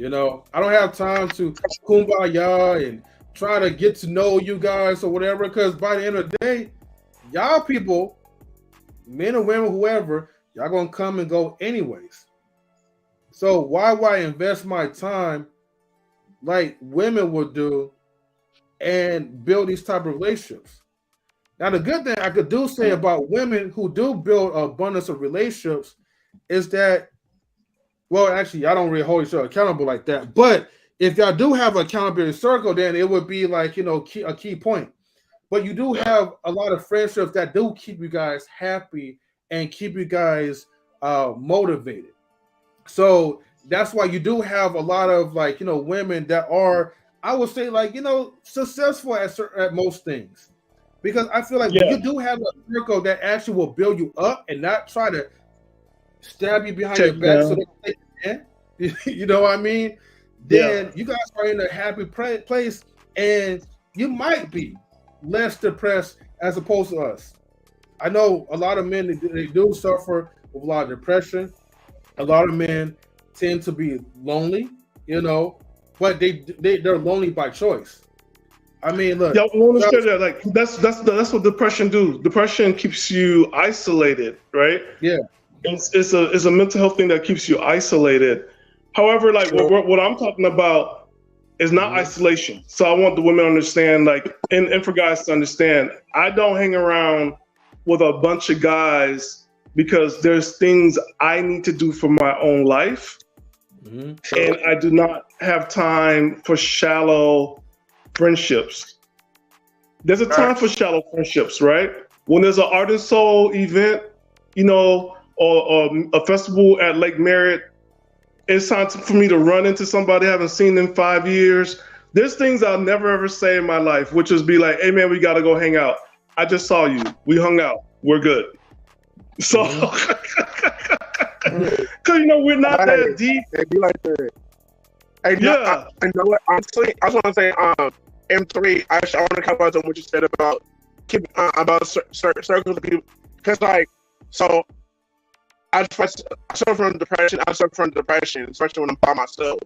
I don't have time to kumbaya and try to get to know you guys or whatever, because by the end of the day, y'all people, men or women, whoever, y'all gonna come and go anyways. So why would I invest my time like women would do and build these type of relationships? Now, the good thing I could do say about women who do build an abundance of relationships is that, well, actually, I don't really hold each other accountable like that. But if y'all do have an accountability circle, then it would be like, a key point. But you do have a lot of friendships that do keep you guys happy and keep you guys motivated. So that's why you do have a lot of women that are, I would say, successful at most things. Because I feel like when you do have a circle that actually will build you up and not try to stab you behind your back so they can, you know what I mean? Then you guys are in a happy place, and you might be less depressed as opposed to us. I know a lot of men, they do suffer with a lot of depression. A lot of men tend to be lonely, but they're lonely by choice. I mean, look. Yeah, I understand that. Like that's what depression do. Depression keeps you isolated, right? Yeah. It's a mental health thing that keeps you isolated. However, like what I'm talking about is not isolation. So I want the women to understand, and for guys to understand, I don't hang around with a bunch of guys because there's things I need to do for my own life. And I do not have time for shallow friendships. There's a time for shallow friendships, right? When there's an Art and Soul event, or a festival at Lake Merritt, it's time for me to run into somebody I haven't seen in 5 years. There's things I'll never ever say in my life, which is be like, hey man, we gotta go hang out. I just saw you. We hung out. We're good. So, because we're not that deep. It be like that. Hey, I know what? Honestly, I just want to say, M3. I want to cover on what you said about circles of people, because so I suffer from depression. I suffer from depression, especially when I'm by myself.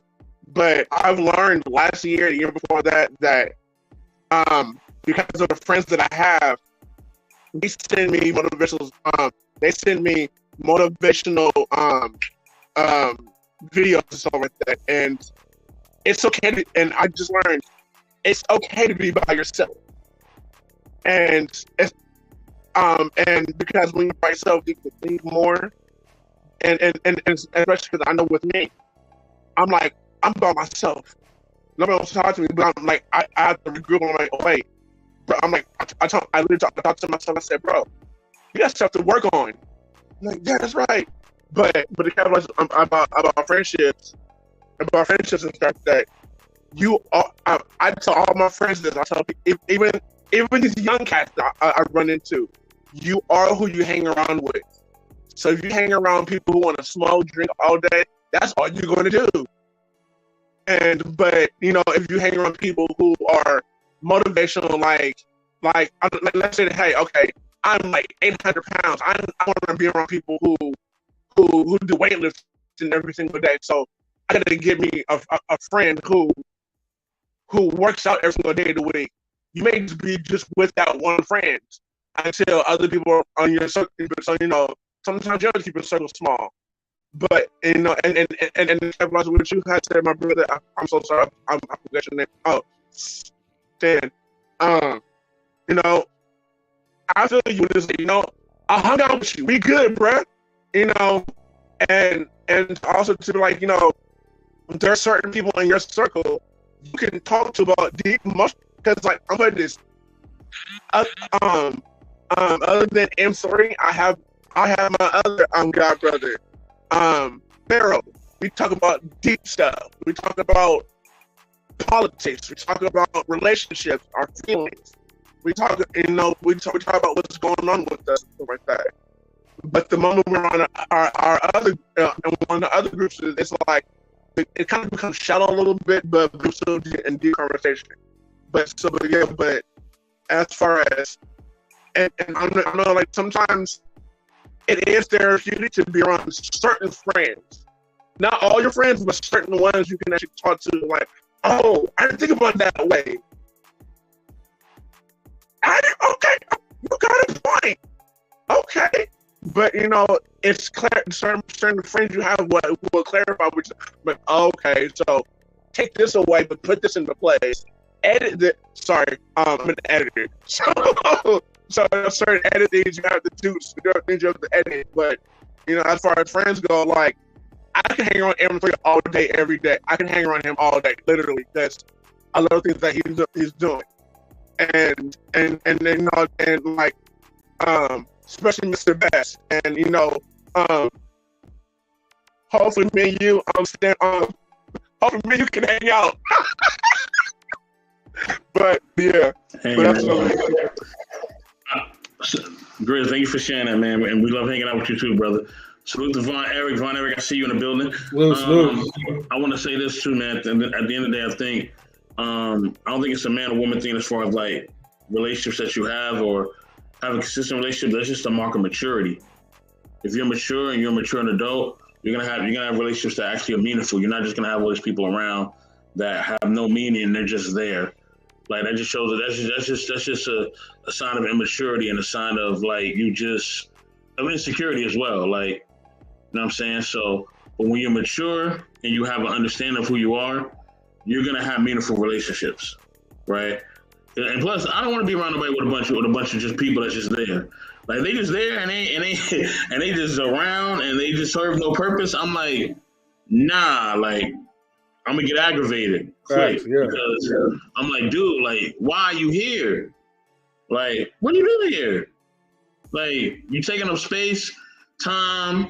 But I've learned last year, the year before that because of the friends that I have, they send me motivational. They send me motivational videos and stuff like that, and it's okay. And I just learned it's okay to be by yourself, and it's and because when you're by yourself, you can think more, and especially because I know with me, I'm by myself. Nobody wants to talk to me, but I'm like, I have to regroup. I'm like, oh wait, bro. I'm like, I talked to myself. I said, bro, you got stuff to work on. I'm like, yeah, that's right. But the capitalism about friendships and stuff that you are. I tell all my friends this. I tell people, even these young cats that I run into, you are who you hang around with. So if you hang around people who want to smoke, drink all day, that's all you're going to do. But if you hang around people who are motivational, like let's say, hey, okay, I'm like 800 pounds. I want to be around people who do weightlifting every single day. So I got to get me a friend who who works out every single day of the week. You may just be just with that one friend until other people are on your circle. So, you know, sometimes you have to keep your circle small. But, you know, and what you had said, my brother, I'm so sorry, I forgot your name. Oh, Dan. You know, I feel you just, you know, I hung out with you. We good, bruh. You know, and also to be like, you know, there are certain people in your circle you can talk to about deep emotions. Because, like, I'm putting this. Other than M3, I have my other god brother, Barrow. We talk about deep stuff. We talk about politics. We talk about relationships, our feelings. We talk, you know, we talk about what's going on with us, stuff like that. But the moment we're on our other one of the other groups, it's like it kind of becomes shallow a little bit, but we're still in deep conversation. But as far as and I know like sometimes it is therapeutic to be around certain friends. Not all your friends, but certain ones you can actually talk to. Like, oh, I didn't think about it that way. Okay, you got a point. Okay, but you know, it's clear. Certain friends you have will clarify. Which, but okay, so take this away, but put this into place. Edit the. Sorry, I'm an editor. So certain editings you have to do. There are things you have to edit. But you know, as far as friends go, like I can hang around M3 all day, every day. I can hang around him all day, literally. That's a lot of things that he's doing. And then you know, and like especially Mr. Best, and you know, hopefully me and you hopefully me and you can hang out. But yeah, hey, but that's Grizz, thank you for sharing that, man, and we love hanging out with you too, brother. Salute to Vaughn Eric, I see you in the building. I want to say this too, man. At the end of the day, I think I don't think it's a man or woman thing as far as like relationships that you have or have a consistent relationship. That's just a mark of maturity. If you're mature and you're a mature adult, you're gonna have relationships that actually are meaningful. You're not just gonna have all these people around that have no meaning and they're just there. Like that just shows that that's just a sign of immaturity and a sign of like of insecurity as well. Like, you know what I'm saying? So, but when you're mature and you have an understanding of who you are, you're gonna have meaningful relationships, right? And plus, I don't want to be around nobody with a bunch of just people that's just there. Like they just there and they just around and they just serve no purpose. I'm like, nah, like I'm gonna get aggravated quick because I'm like, dude, like, why are you here? Like, what are you doing here? Like, you taking up space, time,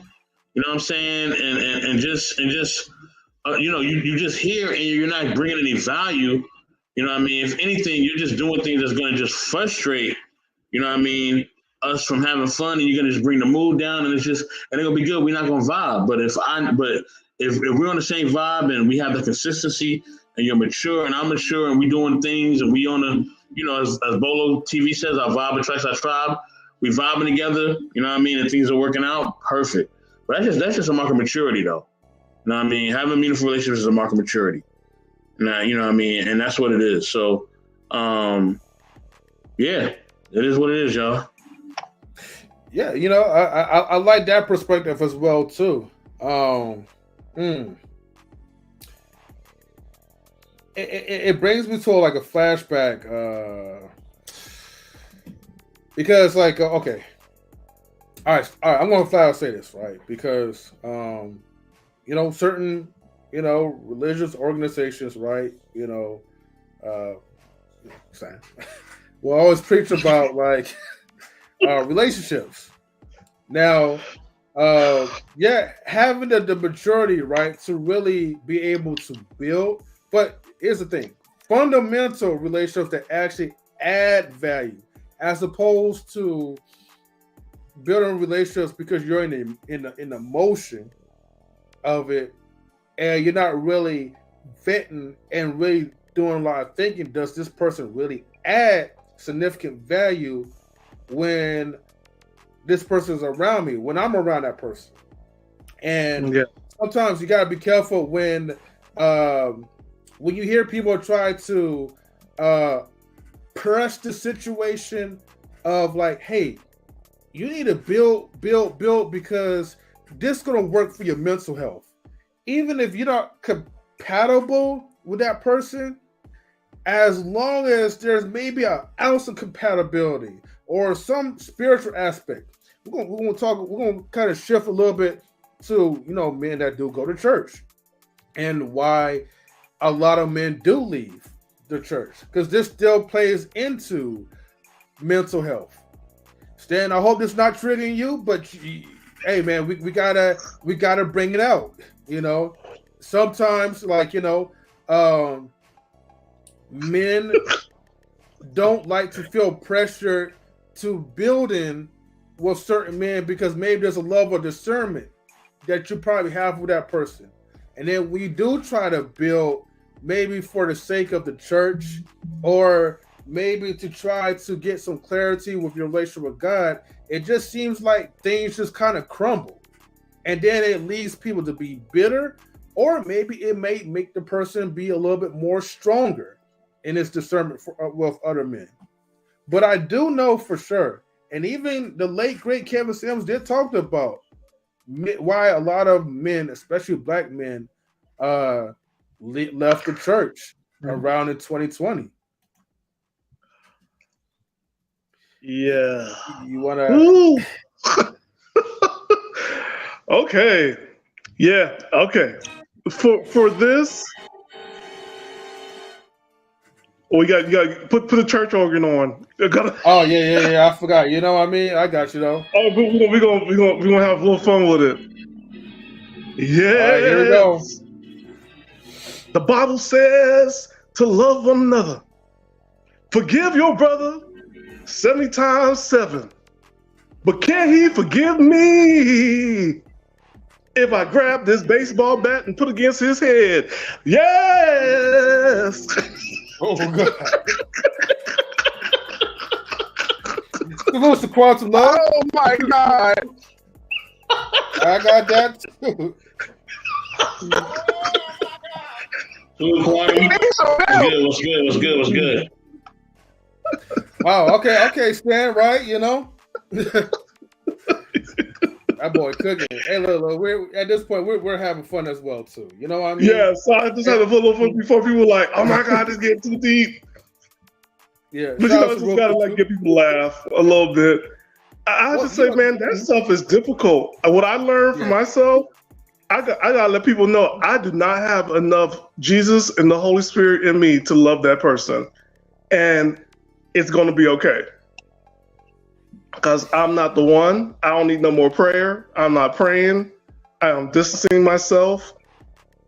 you know what I'm saying, and just you know, you just here and you're not bringing any value. You know what I mean? If anything, you're just doing things that's gonna just frustrate, you know what I mean, us from having fun, and you're gonna just bring the mood down, and it's gonna be good. We're not gonna vibe. But if we're on the same vibe and we have the consistency, and you're mature and I'm mature and we doing things and we on the, you know, as Bolo TV says, our vibe attracts our tribe. We vibing together, you know what I mean, and things are working out, perfect. But that's just a mark of maturity, though. You know what I mean? Having meaningful relationships is a mark of maturity. Now, you know what I mean? And that's what it is. So, yeah, it is what it is, y'all. Yeah, you know, I like that perspective as well, too. It brings me to like a flashback because like okay, all right, I'm gonna flat out say this, right? Because you know, certain, you know, religious organizations, right, you know, will always preach about like relationships. Now, yeah, having the maturity, right, to really be able to build. But here's the thing: fundamental relationships that actually add value, as opposed to building relationships because you're in the motion of it, and you're not really vetting and really doing a lot of thinking. Does this person really add significant value when this person is around me, when I'm around that person? And sometimes you got to be careful when when you hear people try to press the situation of like, hey, you need to build because this is gonna work for your mental health. Even if you're not compatible with that person, as long as there's maybe an ounce of compatibility or some spiritual aspect, we're gonna kind of shift a little bit to, you know, men that do go to church and why a lot of men do leave the church, because this still plays into mental health. Stan, I hope this is not triggering you, but hey man, we gotta bring it out. You know, sometimes, like, you know, men don't like to feel pressured to build in with certain men because maybe there's a level of discernment that you probably have with that person. And then we do try to build, maybe for the sake of the church, or maybe to try to get some clarity with your relationship with God. It just seems like things just kind of crumble. And then it leads people to be bitter, or maybe it may make the person be a little bit more stronger in its discernment with other men. But I do know for sure, and even the late, great Kevin Sims did talk about why a lot of men, especially black men, left the church around in 2020. Yeah. You want to... Okay. Yeah. Okay. For this, you got to put the church organ on. Oh yeah. I forgot. You know what I mean? I got you though. Oh, we're gonna have a little fun with it. Yeah. All right, here we go. The Bible says to love one another. Forgive your brother 70 times 7. But can he forgive me if I grab this baseball bat and put it against his head? Yes! Oh, God. What's the quantum love? Oh, my God. I got that, too. What's good? Wow, okay, Stan, right? You know? That boy cooking. Hey, look, we're at this point we're having fun as well too. You know what I mean? Yeah, so I just had to put a little fun before people were like, "Oh my God, this getting too deep." Yeah, but you know, just gotta like get people laugh a little bit. I have to say, man, that stuff is difficult. What I learned for myself, I gotta let people know I do not have enough Jesus and the Holy Spirit in me to love that person, and it's gonna be okay. Because I'm not the one. I don't need no more prayer. I'm not praying. I am distancing myself.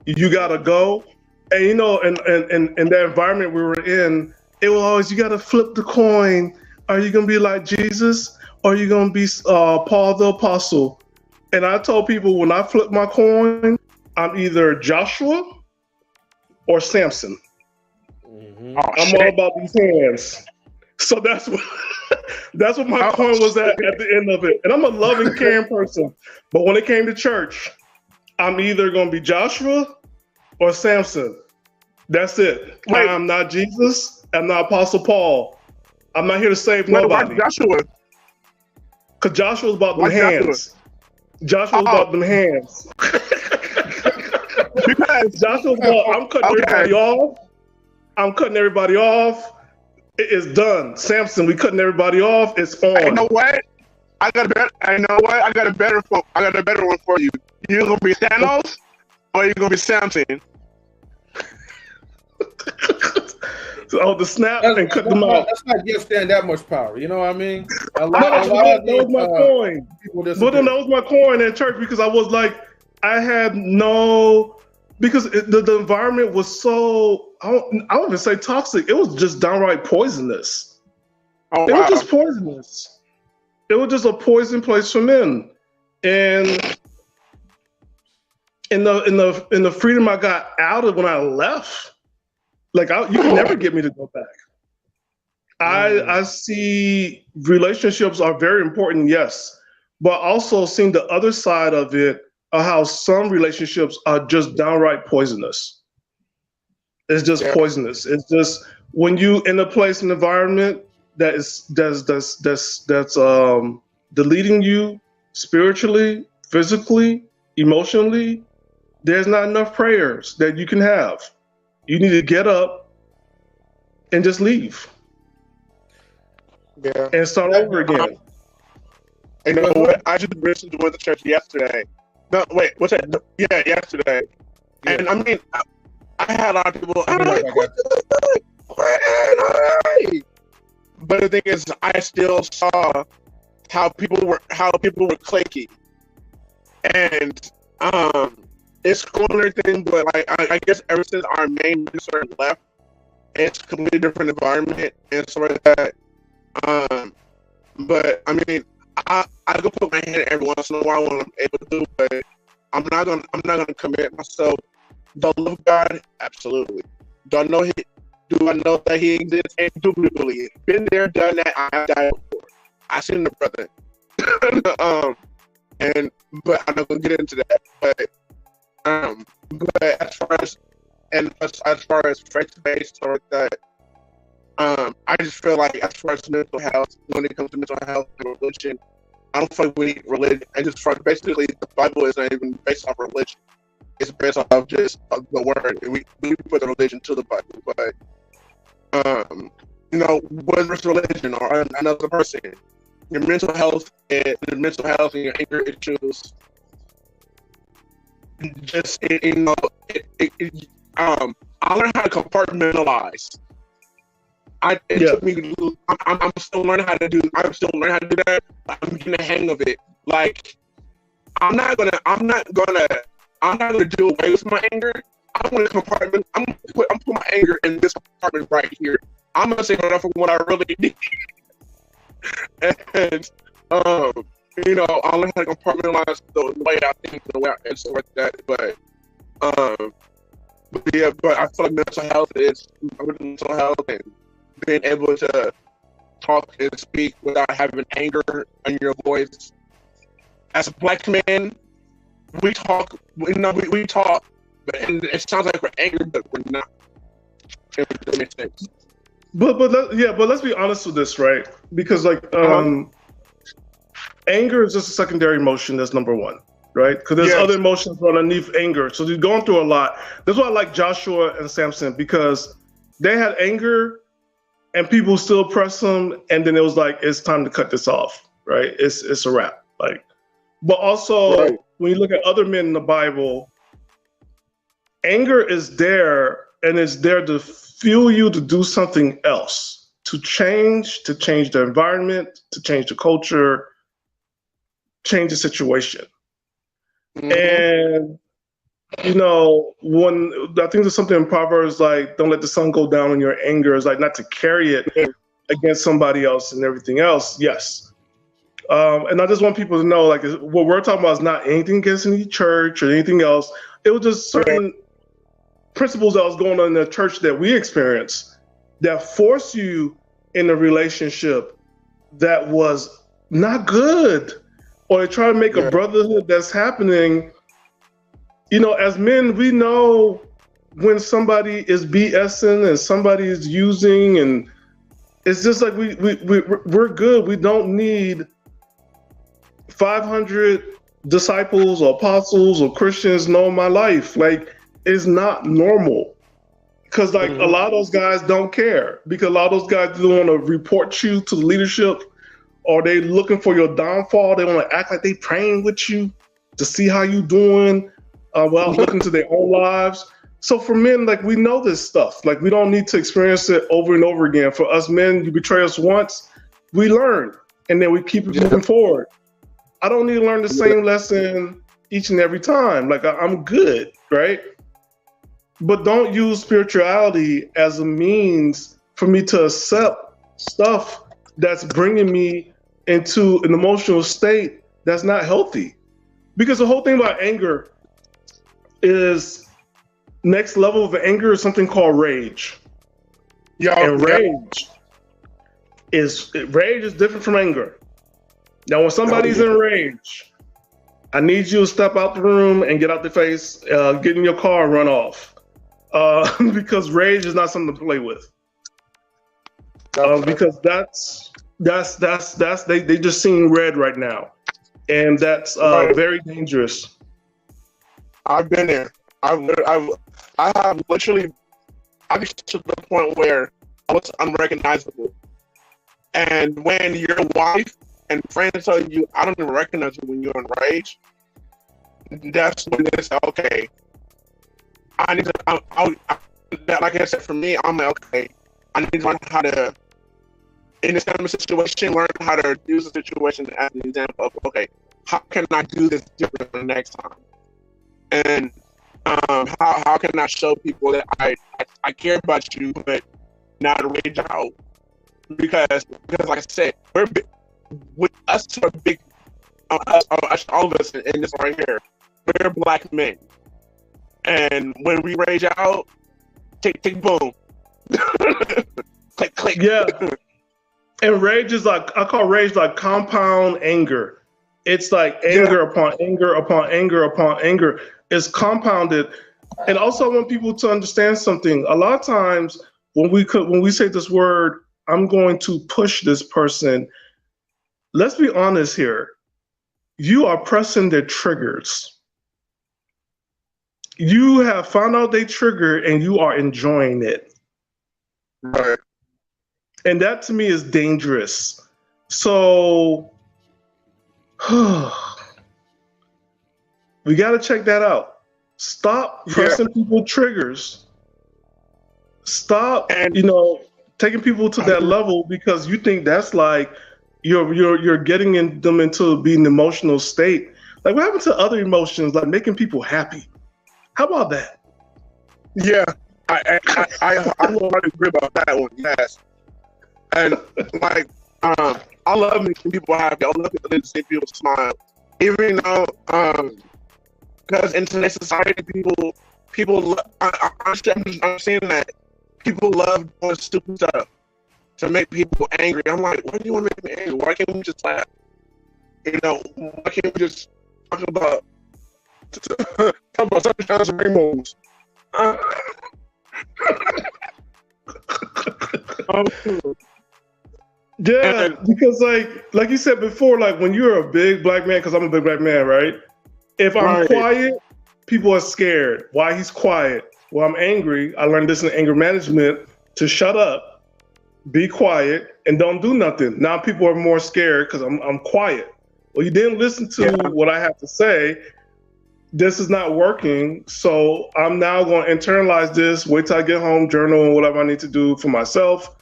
You gotta go. And you know, in that environment we were in, it was always, you gotta flip the coin. Are you gonna be like Jesus, or are you gonna be Paul the Apostle? And I told people, when I flip my coin, I'm either Joshua or Samson. Mm-hmm. I'm all about these hands. So that's what my coin was at the end of it. And I'm a loving, caring person. But when it came to church, I'm either going to be Joshua or Samson. That's it. Wait. I'm not Jesus. I'm not Apostle Paul. I'm not here to save nobody. Joshua? Because Joshua's about them hands. Joshua's about them hands. Because Joshua's about, I'm cutting everybody off. I'm cutting everybody off. It is done. Samson, we cutting everybody off. It's on. You know what? I got a better one for you. You gonna be Thanos, or you gonna be Samson? So the snap and cut them off. Let's not give Stan that much power. You know what I mean? That was my coin. But then that was my coin at church, because I was like, I had no, because the environment was so, I don't even say toxic. It was just downright poisonous. Oh, it was just poisonous. It was just a poison place for men. And in the freedom I got out of when I left, like, you can never get me to go back. I see relationships are very important, yes, but also seeing the other side of it, how some relationships are just downright poisonous. It's just poisonous. It's just when you in a place, an environment that's deleting you spiritually, physically, emotionally, there's not enough prayers that you can have. You need to get up and just leave. Yeah. And start over again. You know what? I just recently went to church yesterday. No, wait, what's that? Yeah, yesterday. Yeah. And I mean, I had a lot of people. I'm like, but the thing is, I still saw how people were cliquey, and it's cool and everything. But like, I guess ever since our main minister left, it's a completely different environment and stuff like that. But I mean, I go put my hand every once in a while when I'm able to, but I'm not gonna commit myself. The love of God, absolutely. Do I know that He exists? Indubitably. Been there, done that. I have died before. I seen the brother. But I'm not gonna get into that. But as far as faith-based or that, I just feel like as far as mental health, when it comes to mental health and religion, I don't feel like we need religion. I just feel like basically the Bible is not even based off religion. It's based off just the word. We put the religion to the Bible, but whether it's religion or another person, your mental health and your anger issues, just I learned how to compartmentalize. It took me. I'm still learning how to do. I'm still learning how to do that. I'm getting the hang of it. Like I'm not gonna do away with my anger. I'm gonna compartment. I'm put my anger in this compartment right here. I'm gonna say enough for what I really need. And I'll learn how to compartmentalize the way I think, the way and stuff like that. But I feel like mental health and being able to talk and speak without having anger in your voice. As a black man, we talk, but it sounds like we're angry, but we're not. If that makes sense. But let's be honest with this, right? Because anger is just a secondary emotion. That's number one, right? Because there's other emotions underneath anger. So you're going through a lot. That's why I like Joshua and Samson, because they had anger and people still press them, and then it was like, it's time to cut this off, right? It's a wrap. But also when you look at other men in the Bible, anger is there, and it's there to fuel you to do something else, to change the environment, to change the culture, change the situation. Mm-hmm. And when I think there's something in Proverbs like, don't let the sun go down on your anger, is like not to carry it against somebody else and everything else. Yes. And I just want people to know, like, what we're talking about is not anything against any church or anything else. It was just certain principles that was going on in the church that we experienced that force you in a relationship that was not good, or they try to make a brotherhood that's happening. As men, we know when somebody is BSing and somebody is using, and it's just like we're good. We don't need 500 disciples or apostles or Christians knowing my life. Like, it's not normal, because a lot of those guys don't care, because a lot of those guys don't want to report you to the leadership, or they looking for your downfall. They want to act like they praying with you to see how you doing. Without looking to their own lives. So for men, we know this stuff. We don't need to experience it over and over again. For us men, you betray us once, we learn, and then we keep it moving forward. I don't need to learn the same lesson each and every time. I'm good, right? But don't use spirituality as a means for me to accept stuff that's bringing me into an emotional state that's not healthy. Because the whole thing about anger is, next level of anger is something called rage. Rage is different from anger. Now, when somebody's in rage, I need you to step out the room and get out the face, get in your car and run off. because rage is not something to play with. Because that's they just seeing red right now, and that's very dangerous. I've been there. I have literally. I reached to the point where I was unrecognizable. And when your wife and friends tell you, I don't even recognize you when you're enraged, that's when they say, okay, I need to, like I said, for me, I'm like, okay, I need to learn how to, in this kind of situation, learn how to use the situation as an example of, okay, how can I do this different the next time? And how can I show people that I care about you, but not rage out? Because like I said, with us are big, all of us in this right here, we're black men, and when we rage out, tick boom, click. Yeah, and rage is like, I call rage like compound anger. It's like anger upon anger upon anger upon anger. It's compounded. And also I want people to understand something. A lot of times when we say this word, I'm going to push this person, let's be honest here. You are pressing their triggers. You have found out they trigger and you are enjoying it. Right. And that to me is dangerous. So we got to check that out. Stop pressing people triggers. Stop, taking people to that level because you think that's like you're getting them into being an emotional state. Like what happened to other emotions, like making people happy? How about that? Yeah, I would agree about that one. Yes, and like I love making people happy. I love to see people smile, even though because in today's society, people I'm seeing that people love doing stupid stuff to make people angry. I'm like, why do you want to make me angry? Why can't we just laugh? Why can't we just talk about sunshine and rainbows? Yeah, because like you said before, like when you're a big black man, because I'm a big black man, right? If I'm quiet, people are scared. Why he's quiet? Well, I'm angry. I learned this in anger management to shut up, be quiet, and don't do nothing. Now people are more scared because I'm quiet. Well, you didn't listen to what I have to say. This is not working. So I'm now going to internalize this, wait till I get home, journal and whatever I need to do for myself.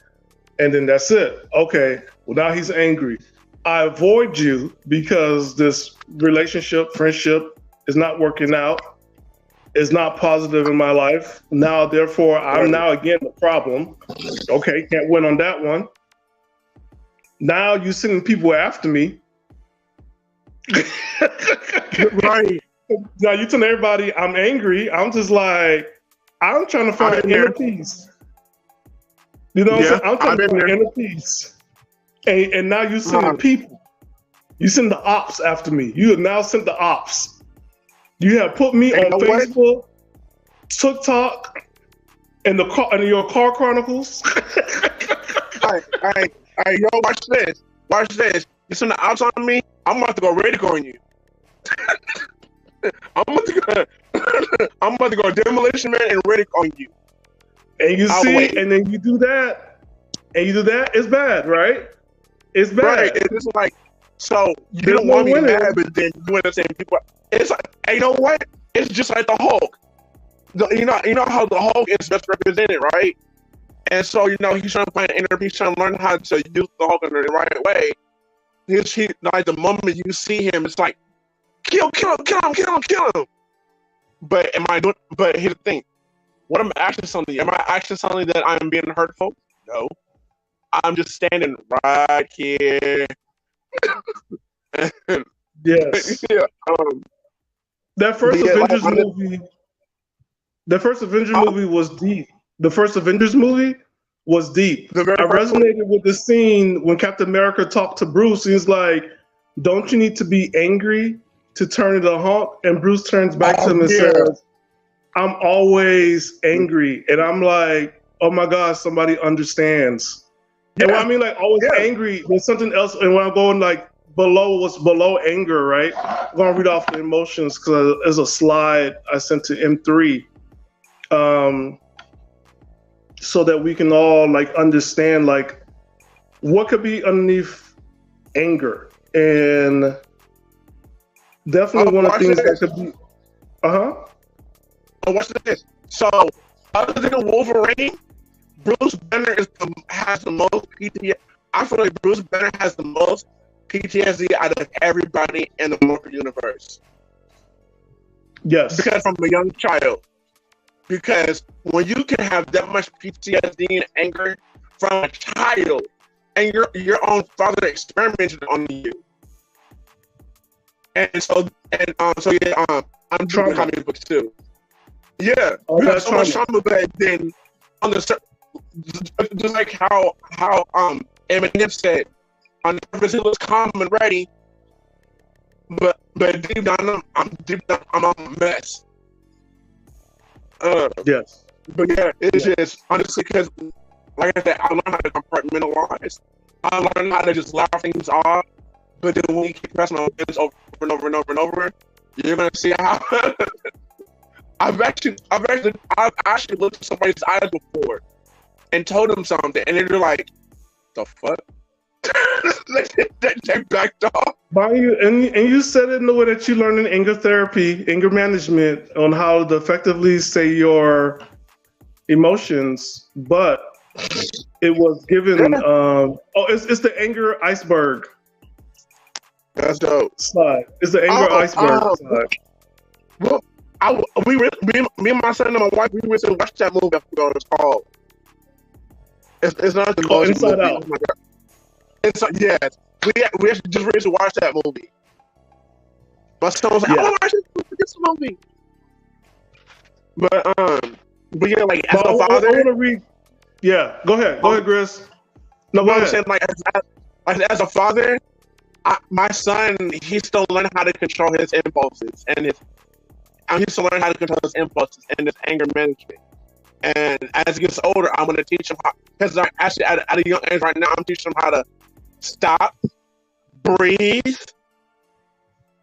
And then that's it. Okay, well now he's angry. I avoid you because this relationship, friendship is not working out. It's not positive in my life. Now, therefore, I'm now again the problem. Okay, can't win on that one. Now you sending people after me. Right. Now you telling everybody I'm angry. I'm just like, I'm trying to find inner peace. You know what I'm saying? I'm trying to find inner peace. And now you sending people. You send the ops after me. You have now sent the ops. You have put me on Facebook, TikTok, and your car chronicles. Hey, yo, watch this. Watch this. You send the ops on me, I'm about to go Riddick on you. I'm about to go Demolition Man and Riddick on you. And you see, and then you do that, it's bad, right? It's bad. Right. It's just like, so you don't want me mad, but then you want to say people. It's like, hey, you know what? It's just like the Hulk. You know how the Hulk is best represented, right? And so he's trying to find an inner peace, trying to learn how to use the Hulk in the right way. He like the moment you see him, it's like, kill him. But But here's the thing: what am I actually telling you? Am I actually telling you that I am being hurtful? No, I'm just standing right here. Yes. Yeah. That first Avengers movie. The first Avengers movie was deep. The first Avengers movie was deep. I resonated with the scene when Captain America talked to Bruce. He's like, "Don't you need to be angry to turn into a Hulk?" And Bruce turns back to him and says, I'm always angry, and I'm like, oh my God, somebody understands. And when I mean like always angry, there's something else. And when I'm going like below what's below anger, right? I'm gonna read off the emotions because there's a slide I sent to M3, so that we can all like understand like what could be underneath anger. And definitely one of the things that could be. Watch this. So, other than Wolverine, Bruce Banner has the most PTSD. I feel like Bruce Banner has the most PTSD out of everybody in the Marvel universe. Yes. Because from a young child. Because when you can have that much PTSD and anger from a child, and your own father experimented on you, and so yeah, I'm doing comic books too. Yeah, we have so much trauma back then. On the just like how Eminem said, on the surface it was calm and ready, but deep down I'm a mess. Yes. But yeah, it's just honestly because, like I said, I learned how to compartmentalize. I learned how to just laugh things off. But then when you keep pressing on things over and over and over and over, you're gonna see how. I've actually looked at somebody's eyes before and told them something, and they're like, "The fuck." They backed off. And you said it in the way that you learned in anger therapy, anger management, on how to effectively say your emotions, but it was given. It's the anger iceberg. That's dope. Slide. It's the anger iceberg slide. Well, me and my son and my wife, we went to watch that movie. I forgot what it's called. It's not the most Inside movie. Out. Oh my God. Yes, we actually just ready to watch that movie. My son was like, "I want to watch this movie." But yeah, like as a father, I want to read. Yeah, go ahead, Chris. No, but I'm saying like as a father, my son, he's still learning how to control his impulses and he's still learning how to control his impulses and his anger management. And as he gets older, I'm going to teach him how, because actually at a young age right now, I'm teaching him how to stop, breathe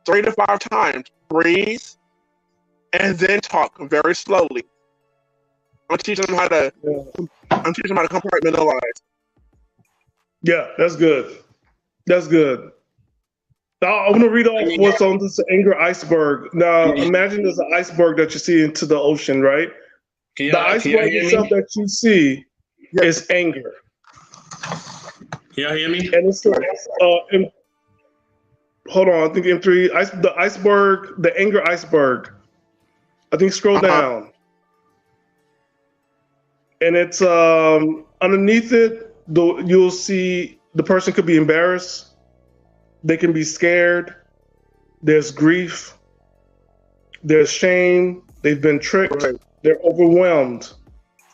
3 to 5 times, breathe, and then talk very slowly. I'm teaching him how to compartmentalize. Yeah, that's good. That's good. Now, I'm going to read off what's on this anger iceberg. Now, imagine there's an iceberg that you see into the ocean, right? The iceberg itself that you see is anger. Can y'all hear me? And it's hold on, I think M3, the iceberg, the anger iceberg. I think scroll down. And it's underneath it, you'll see the person could be embarrassed. They can be scared. There's grief. There's shame. They've been tricked. Right. They're overwhelmed,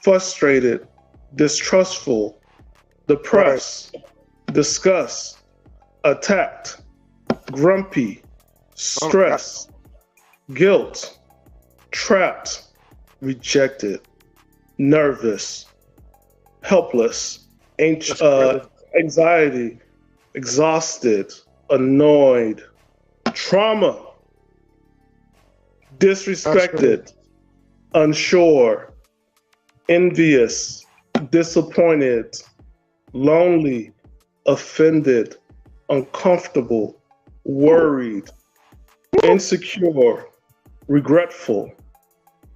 frustrated, distrustful, depressed, disgust, attacked, grumpy, stressed, guilt, trapped, rejected, nervous, helpless, anxiety, exhausted, annoyed, trauma, disrespected, unsure, envious, disappointed, lonely, offended, uncomfortable, worried, insecure, regretful,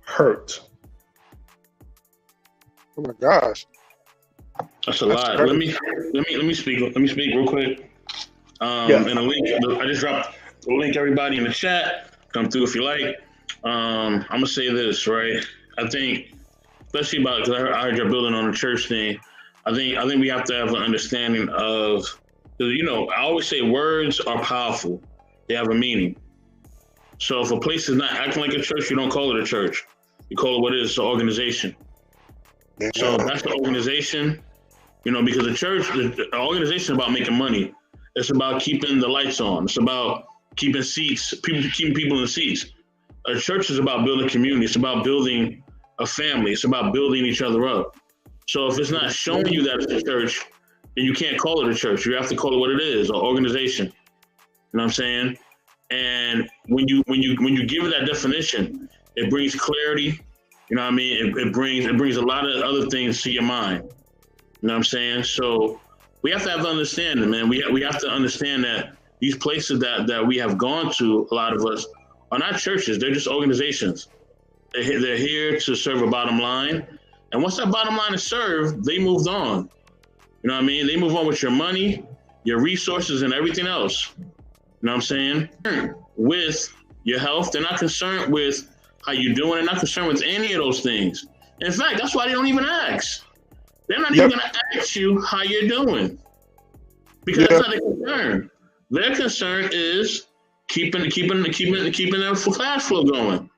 hurt. Oh my gosh. That's a lot. Let me speak. Let me speak real quick. And a link. I just dropped a link. Everybody in the chat, come through if you like. I'm gonna say this, right? I think, especially because I heard you're building on the church thing. I think we have to have an understanding of, because I always say words are powerful. They have a meaning. So if a place is not acting like a church, you don't call it a church. You call it what it is, an organization. Yeah. So that's the organization. Because the church, the organization is about making money. It's about keeping the lights on. It's about keeping keeping people in seats. A church is about building community. It's about building a family. It's about building each other up. So if it's not showing you that it's a church, then you can't call it a church. You have to call it what it is, an organization. You know what I'm saying? And when you give it that definition, it brings clarity. You know what I mean? It brings a lot of other things to your mind. You know what I'm saying? So we have to have the understanding, man. We have to understand that these places that we have gone to, a lot of us, are not churches. They're just organizations. They're here to serve a bottom line. And once that bottom line is served, they moved on. You know what I mean? They move on with your money, your resources, and everything else. You know what I'm saying? With your health, they're not concerned with how you're doing. They're not concerned with any of those things. In fact, that's why they don't even ask. They're not even going to ask you how you're doing, because that's not their concern. Their concern is keeping the cash flow going.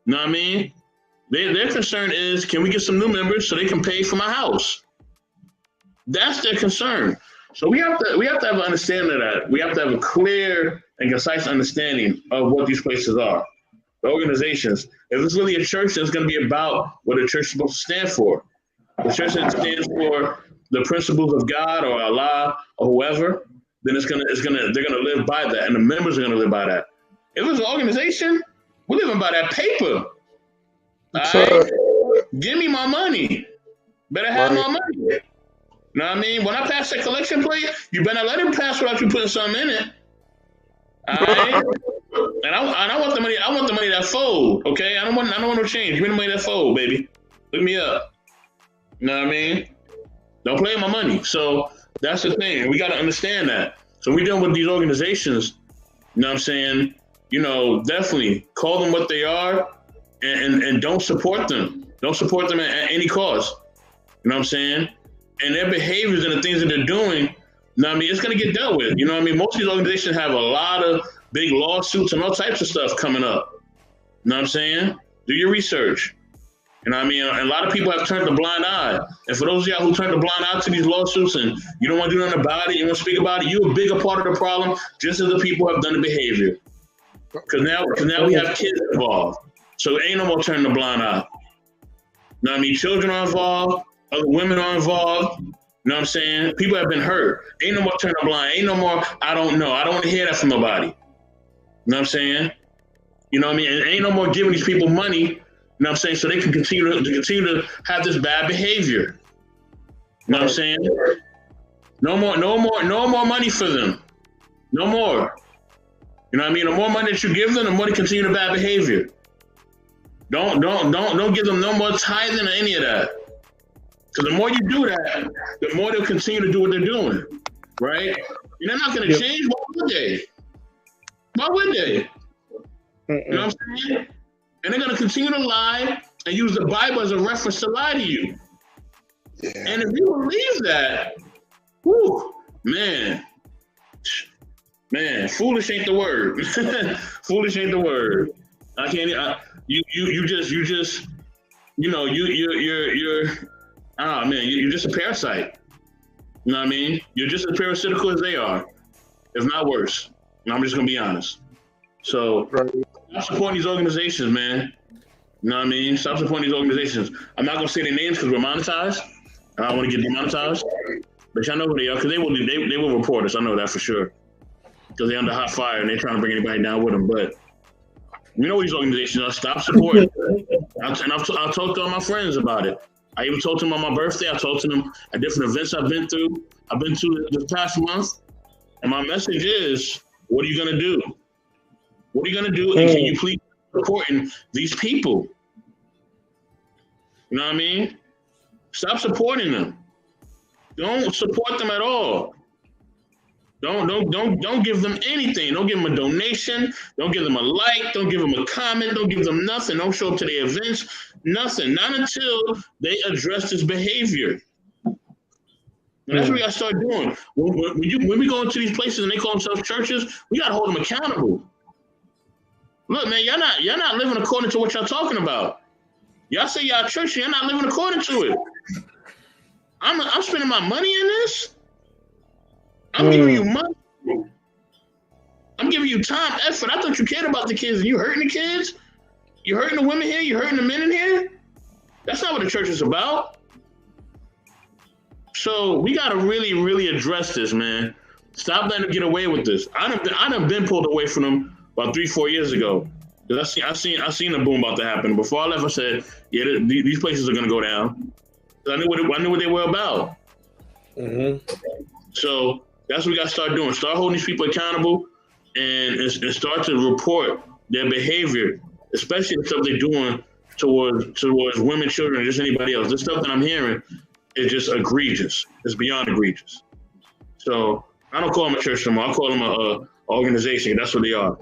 You know what I mean? Their concern is, can we get some new members so they can pay for my house? That's their concern. So we have to have an understanding of that. We have to have a clear and concise understanding of what these places are, the organizations. If it's really a church, then it's going to be about what a church is supposed to stand for. The church that stands for the principles of God or Allah or whoever, then they're gonna live by that, and the members are gonna live by that. If it's an organization, we're living by that paper. Right? Give me my money. Better have my money. You know what I mean? When I pass that collection plate, you better let it pass without you putting something in it. All right? And I want the money. I want the money that fold. Okay? I don't want no change. Give me the money that fold, baby. Look me up. You know what I mean? Don't play with my money. So that's the thing. We got to understand that. So we're dealing with these organizations. You know what I'm saying? You know, definitely call them what they are, and don't support them. Don't support them at any cost. You know what I'm saying? And their behaviors and the things that they're doing, you know what I mean, it's going to get dealt with. You know what I mean? Most of these organizations have a lot of big lawsuits and all types of stuff coming up. You know what I'm saying? Do your research. You know what I mean? And a lot of people have turned a blind eye. And for those of y'all who turned a blind eye to these lawsuits and you don't want to do nothing about it, you want to speak about it, you're a bigger part of the problem, just as the people have done the behavior. Because now we have kids involved. So ain't no more turning a blind eye. You know what I mean? Children are involved. Other women are involved. You know what I'm saying? People have been hurt. Ain't no more turning a blind. Ain't no more, I don't know. I don't want to hear that from nobody. You know what I'm saying? You know what I mean? And ain't no more giving these people money, you know what I'm saying, so they can continue to have this bad behavior. You know what I'm saying? No more money for them. No more. You know what I mean? The more money that you give them, the more they continue the bad behavior. Don't give them no more tithing or any of that. Because the more you do that, the more they'll continue to do what they're doing, right? And they're not going to change. Why would they? Why would they? You know what I'm saying? And they're going to continue to lie and use the Bible as a reference to lie to you. Yeah. And if you believe that, whew, man, foolish ain't the word. Foolish ain't the word. I can't. You're just a parasite. You know what I mean? You're just as parasitical as they are, if not worse. And I'm just gonna be honest. So stop supporting these organizations, man. You know what I mean? Stop supporting these organizations. I'm not gonna say their names because we're monetized. I don't want to get demonetized. But y'all know who they are because they will report us. I know that for sure. Because they're under hot fire and they're trying to bring anybody down with them. But you know what these organizations are. Stop supporting. I've talked to all my friends about it. I even told them on my birthday. I told them at different events I've been to this past month. And my message is, what are you going to do? What are you going to do? And can you please support these people? You know what I mean? Stop supporting them. Don't support them at all. Don't give them anything. Don't give them a donation. Don't give them a like. Don't give them a comment. Don't give them nothing. Don't show up to their events. Nothing. Not until they address this behavior. And that's what we got to start doing. When we go into these places and they call themselves churches, we got to hold them accountable. Look, man, y'all not living according to what y'all talking about. Y'all say y'all church, you're not living according to it. I'm spending my money in this. I'm giving you money. I'm giving you time, effort. I thought you cared about the kids and you hurting the kids. You hurting the women here? You hurting the men in here? That's not what the church is about. So we got to really, really address this, man. Stop letting them get away with this. I done been pulled away from them about 3-4 years ago. Cause I seen a boom about to happen. Before I left, I said, yeah, these places are gonna go down. I knew what they were about. Mm-hmm. So that's what we got to start doing. Start holding these people accountable, and start to report their behavior, especially the stuff they're doing towards women, children, and just anybody else. The stuff that I'm hearing is just egregious. It's beyond egregious. So I don't call them a church no more. I call them a organization. That's what they are.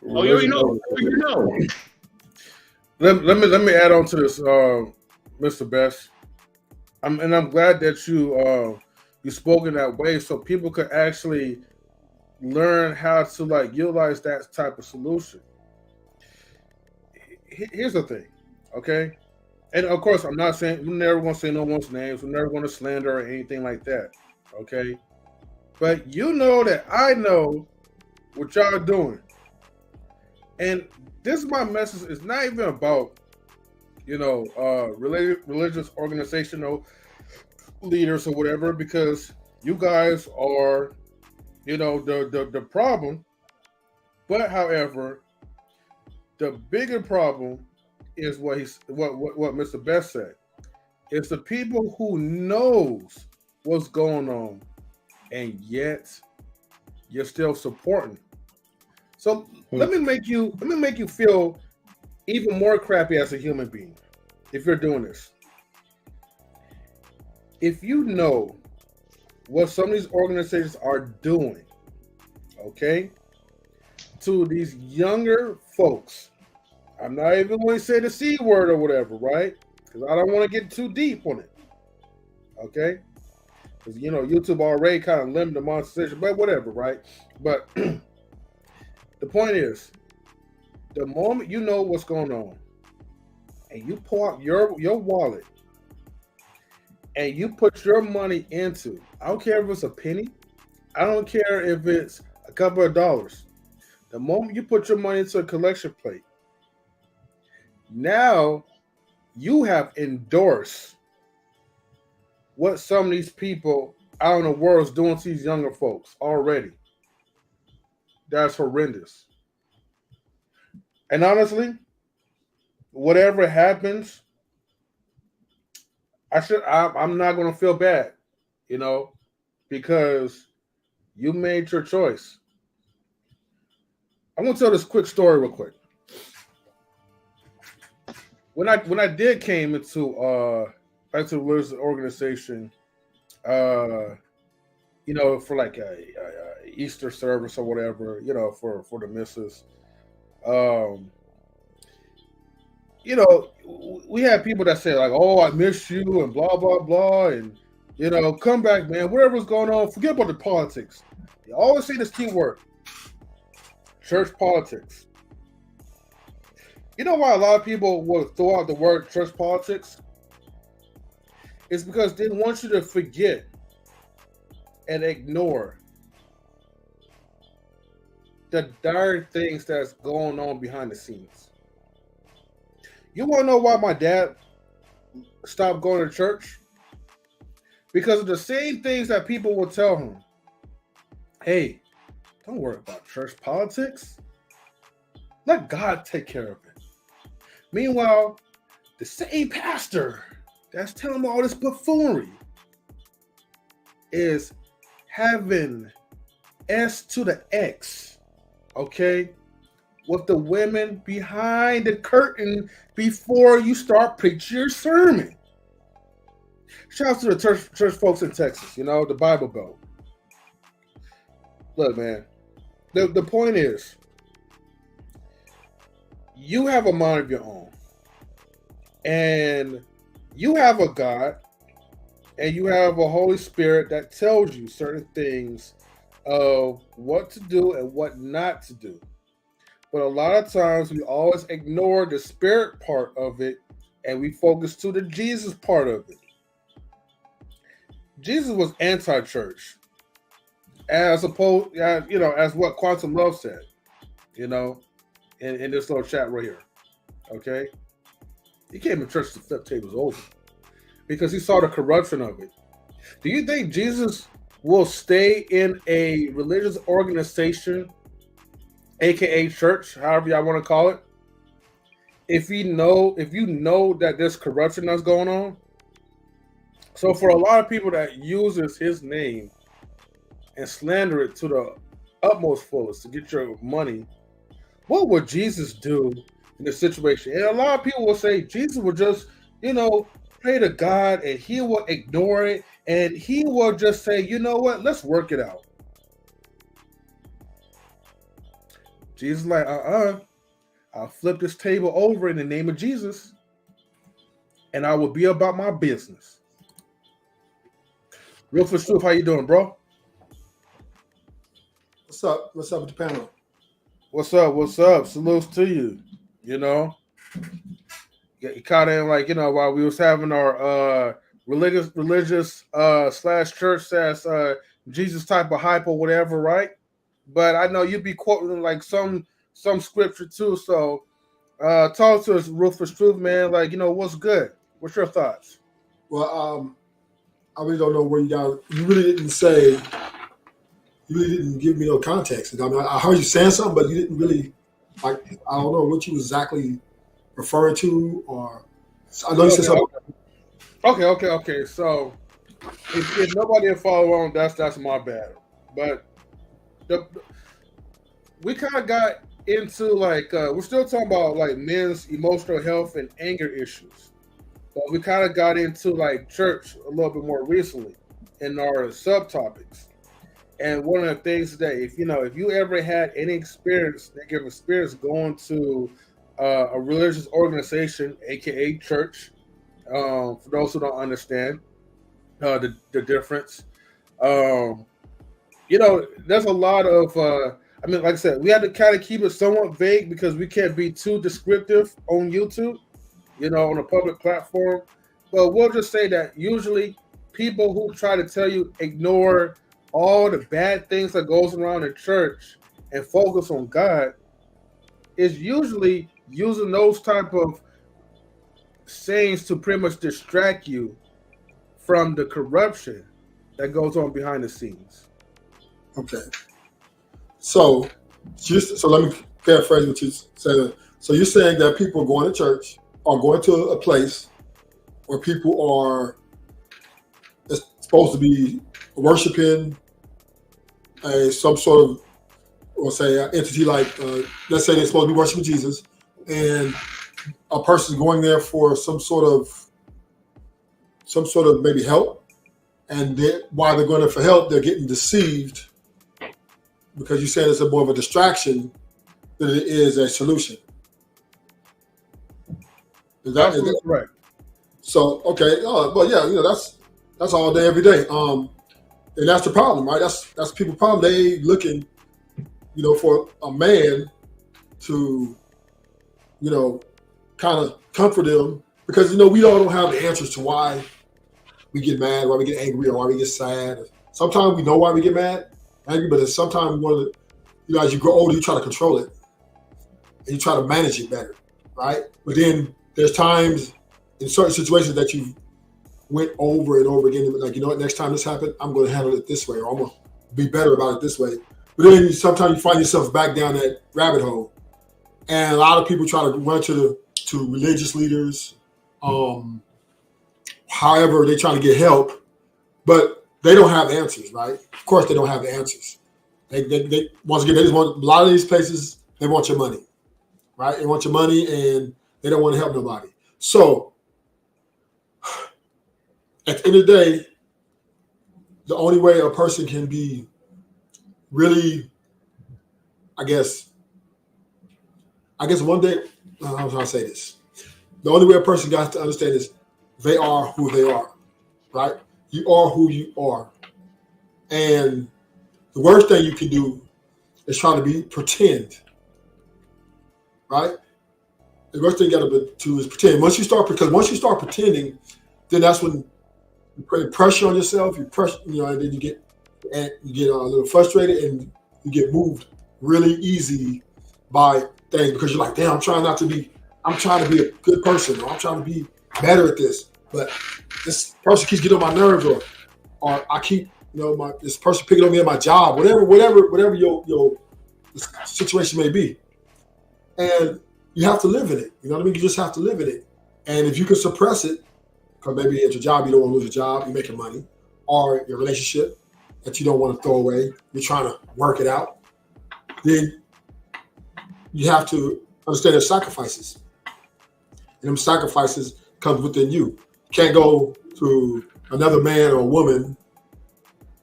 Oh, you already know. You know. Let me add on to this, Mr. Best. I'm glad that you spoke in that way, so people could actually learn how to like utilize that type of solution. Here's the thing, okay? And of course, I'm not saying we're never going to say no one's names. We're never going to slander or anything like that, okay? But you know that I know what y'all are doing. And this is my message. It's not even about, religious organizational leaders or whatever, because you guys are, the problem. But however, the bigger problem is what Mr. Best said. It's the people who knows what's going on, and yet you're still supporting. So let me make you feel even more crappy as a human being if you're doing this. If you know what some of these organizations are doing, okay, to these younger folks, I'm not even going to say the C word or whatever, right? Because I don't want to get too deep on it, okay? Because, YouTube already kind of limited the monetization, but whatever, right? But the point is, the moment you know what's going on, and you pull out your wallet, and you put your money into, I don't care if it's a penny, I don't care if it's a couple of dollars. The moment you put your money into a collection plate, now you have endorsed what some of these people out in the world is doing to these younger folks already. That's horrendous. And honestly, whatever happens, I'm not going to feel bad, because you made your choice. I'm going to tell this quick story real quick. When I did came into back to the religious organization, for like a Easter service or whatever, for the missus, we had people that say like, "Oh, I miss you," and blah blah blah, and come back, man. Whatever's going on, forget about the politics. They always say this key word: church politics. You know why a lot of people will throw out the word church politics? It's because they want you to forget and ignore the dire things that's going on behind the scenes. You want to know why my dad stopped going to church? Because of the same things that people will tell him. Hey, don't worry about church politics. Let God take care of it. Meanwhile, the same pastor that's telling him all this buffoonery is having S to the X, okay, with the women behind the curtain before you start preaching your sermon. Shout out to the church folks in Texas, the Bible Belt. Look, man, the point is, you have a mind of your own, and you have a God, and you have a Holy Spirit that tells you certain things of what to do and what not to do. But a lot of times we always ignore the spirit part of it, and we focus to the Jesus part of it. Jesus was anti-church, as opposed, as what Quantum Love said, in this little chat right here. Okay, he came to church to flip tables over because he saw the corruption of it. Do you think Jesus will stay in a religious organization, aka church, however y'all want to call it, if you know that there's corruption that's going on? So for a lot of people that uses his name and slander it to the utmost fullest to get your money, what would Jesus do in this situation? And a lot of people will say Jesus would just, pray to God and he will ignore it and he will just say, you know what, let's work it out. Jesus is like, I'll flip this table over in the name of Jesus and I will be about my business. Real for truth, how you doing, bro? What's up? What's up with the panel? What's up? What's up? Salutes to you. You caught in while we was having our religious / church says Jesus type of hype or whatever, right? But I know you'd be quoting like some scripture too. So talk to us, Ruthless Truth, man. What's good? What's your thoughts? Well, I really don't know where you really didn't say, you really didn't give me no context. I mean, I heard you saying something, but you didn't really, I don't know what you exactly referring to, or I know you said something. Okay. So if nobody will follow on, that's my bad. But we kind of got into we're still talking about men's emotional health and anger issues, but we kind of got into church a little bit more recently in our subtopics. And one of the things that if you ever had any negative experience going to a religious organization, aka church, for those who don't understand the difference, there's a lot of like I said, we had to kind of keep it somewhat vague because we can't be too descriptive on YouTube, on a public platform. But we'll just say that usually people who try to tell you ignore all the bad things that goes around in church and focus on God is usually using those type of sayings to pretty much distract you from the corruption that goes on behind the scenes. Okay. So let me paraphrase what you said. So you're saying that people going to church or going to a place where people are supposed to be worshiping some sort of, or say, an entity let's say they're supposed to be worshiping Jesus, and a person's going there for some sort of maybe help, and while they're going there for help, they're getting deceived because you're saying it's more of a distraction than it is a solution. Is that correct? So okay, well yeah, that's all day every day. And that's the problem, right? That's people's problem. They looking, for a man to, kind of comfort them because we all don't have the answers to why we get mad, why we get angry, or why we get sad. Sometimes we know why we get angry, but sometimes we want to, as you grow older, you try to control it and you try to manage it better, right? But then there's times in certain situations that you went over and over again, what, next time this happened, I'm going to handle it this way, or I'm going to be better about it this way. But then sometimes you find yourself back down that rabbit hole. And a lot of people try to run to religious leaders, however, they're trying to get help, but they don't have answers, right? Of course, they don't have the answers. They once again, they just want, a lot of these places, they want your money, right? They want your money and they don't want to help nobody. So at the end of the day, the only way a person can be really, I guess one day, I'm trying to say this. The only way a person got to understand is they are who they are, right? You are who you are. And the worst thing you can do is try to pretend, right? The worst thing you got to do is pretend. Once you start pretending, then that's when you put pressure on yourself. You pressure, and then you get a little frustrated and you get moved really easy by things because you're like, damn, I'm trying not to be. I'm trying to be a good person, or I'm trying to be better at this, but this person keeps getting on my nerves, or I keep, this person picking on me at my job, whatever your situation may be. And you have to live in it. You know what I mean? You just have to live in it. And if you can suppress it, because maybe at your job, you don't want to lose your job, you're making money, or your relationship that you don't want to throw away, you're trying to work it out, then you have to understand there's sacrifices. And them sacrifices comes within you. You can't go to another man or a woman,